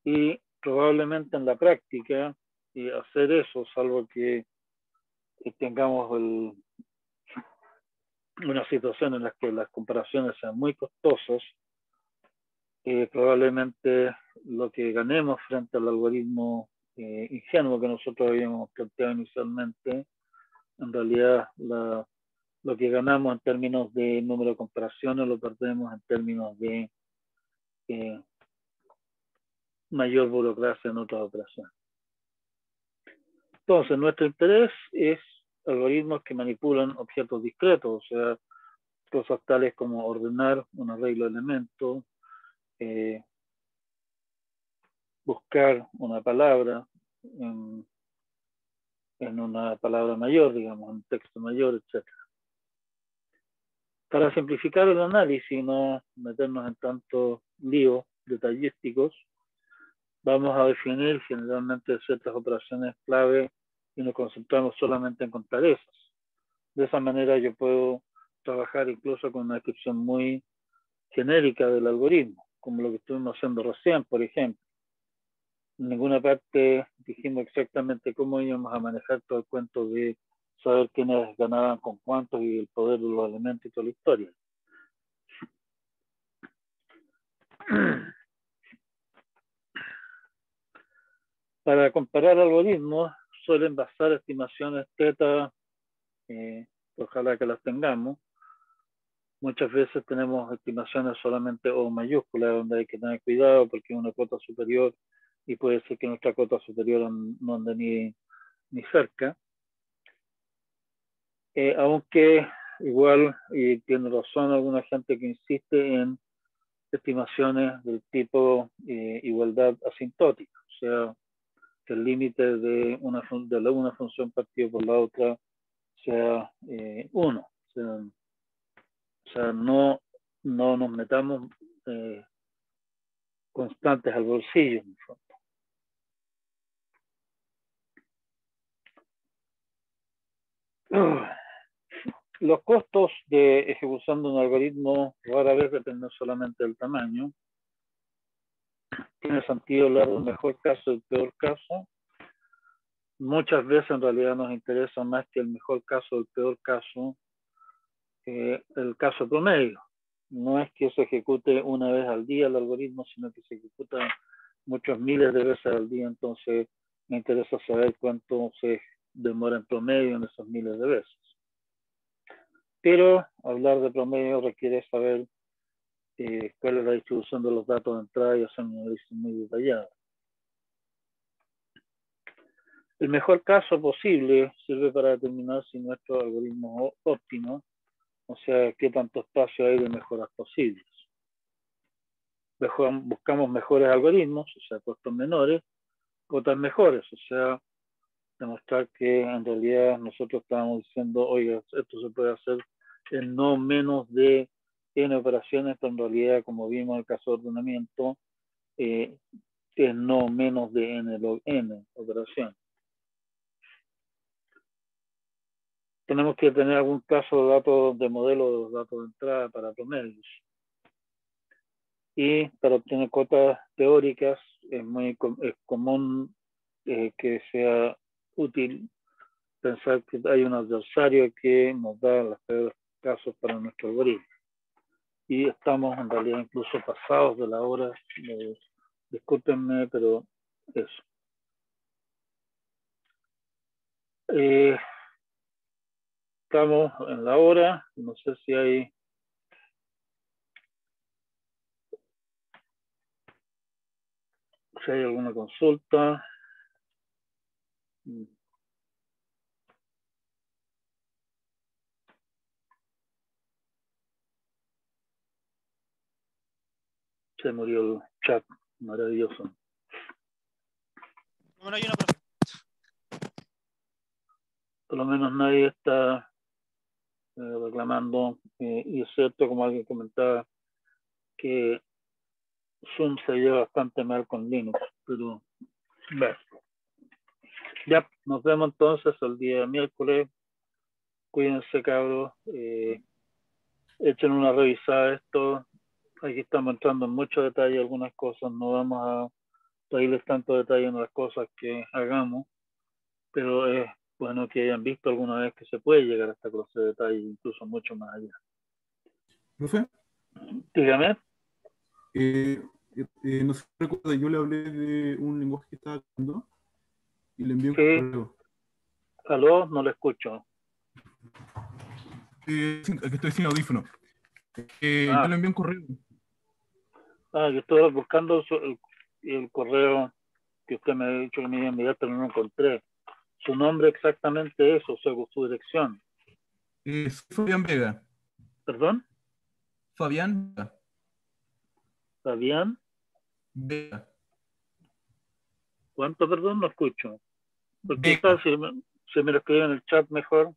Y probablemente en la práctica, hacer eso, salvo que tengamos una situación en la que las comparaciones sean muy costosas, probablemente lo que ganemos frente al algoritmo ingenuo que nosotros habíamos planteado inicialmente, en realidad lo que ganamos en términos de número de comparaciones lo perdemos en términos de mayor burocracia en otras operaciones. Entonces, nuestro interés es algoritmos que manipulan objetos discretos, o sea, cosas tales como ordenar un arreglo de elementos, buscar una palabra en una palabra mayor, digamos, en un texto mayor, etc. Para simplificar el análisis y no meternos en tantos líos detallísticos, vamos a definir generalmente ciertas operaciones clave y nos concentramos solamente en contar esas. De esa manera yo puedo trabajar incluso con una descripción muy genérica del algoritmo, como lo que estuvimos haciendo recién, por ejemplo. En ninguna parte dijimos exactamente cómo íbamos a manejar todo el cuento de saber quiénes ganaban con cuántos y el poder de los elementos y toda la historia. Para comparar algoritmos suelen basar estimaciones teta, ojalá que las tengamos. Muchas veces tenemos estimaciones solamente O mayúsculas, donde hay que tener cuidado porque es una cota superior y puede ser que nuestra cota superior no ande ni cerca. Aunque igual, y tiene razón alguna gente que insiste en estimaciones del tipo igualdad asintótica, o sea, que el límite de una función partido por la otra sea 1. O sea, no nos metamos constantes al bolsillo. En el fondo. Los costos de ejecución de un algoritmo rara vez dependen solamente del tamaño. Tiene sentido hablar del mejor caso y el peor caso. Muchas veces en realidad nos interesa más que el mejor caso o el peor caso, el caso promedio. No es que se ejecute una vez al día el algoritmo, sino que se ejecuta muchos miles de veces al día, entonces me interesa saber cuánto se demora en promedio en esos miles de veces. Pero hablar de promedio requiere saber cuál es la distribución de los datos de entrada y hacer un análisis muy detallado. El mejor caso posible sirve para determinar si nuestro algoritmo es óptimo, o sea, qué tanto espacio hay de mejoras posibles. Buscamos mejores algoritmos, o sea, costos menores, otras mejores, o sea, demostrar que en realidad nosotros estábamos diciendo, oiga, esto se puede hacer en no menos de n operaciones, pero en realidad, como vimos en el caso de ordenamiento, es no menos de n log n operaciones. Tenemos que tener algún caso de datos de modelo de los datos de entrada para promedios. Y para obtener cotas teóricas es común que sea útil pensar que hay un adversario que nos da los peores casos para nuestro algoritmo. Y estamos en realidad incluso pasados de la hora. Discúlpenme, pero eso. Estamos en la hora. No sé si hay alguna consulta. Se murió el chat, maravilloso. Bueno, hay una, profe. Por lo menos nadie está reclamando, y es cierto, como alguien comentaba, que Zoom se lleva bastante mal con Linux, pero bueno. Ya, nos vemos entonces el día miércoles. Cuídense, cabros. Echen una revisada a esto. Aquí estamos entrando en mucho detalle algunas cosas. No vamos a pedirles tanto detalle en las cosas que hagamos, pero es bueno que hayan visto alguna vez que se puede llegar a esta clase de detalle, incluso mucho más allá. Profe, Dígame. no sé si recuerda, yo le hablé de un lenguaje que estaba haciendo y le envié un Sí. correo. ¿Aló? No lo escucho. Sí, aquí estoy sin audífono. Yo le envié un correo. Yo estoy buscando el correo que usted me ha dicho que me iba a enviar, pero no lo encontré. Su nombre exactamente es, o sea, su dirección. Soy Fabián Vega. ¿Perdón? Fabián Vega. Fabián. Vega. ¿Cuánto, perdón? No escucho. Porque Vega. quizás si me lo escribe en el chat mejor.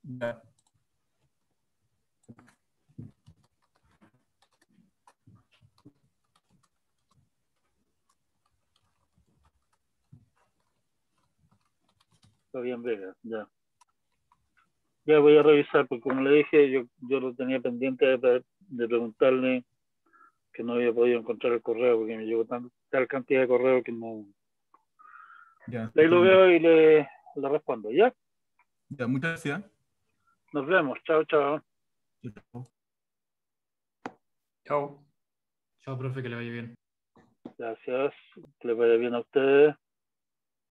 Ya. Fabián Vega, ya. Ya voy a revisar, porque como le dije, yo lo tenía pendiente de preguntarle, que no había podido encontrar el correo, porque me llegó tal cantidad de correo que no. Ya. Ahí lo veo y le respondo, ¿ya? Ya, muchas gracias. Nos vemos. Chao, chao. Chao. Chao, profe, que le vaya bien. Gracias. Que le vaya bien a ustedes.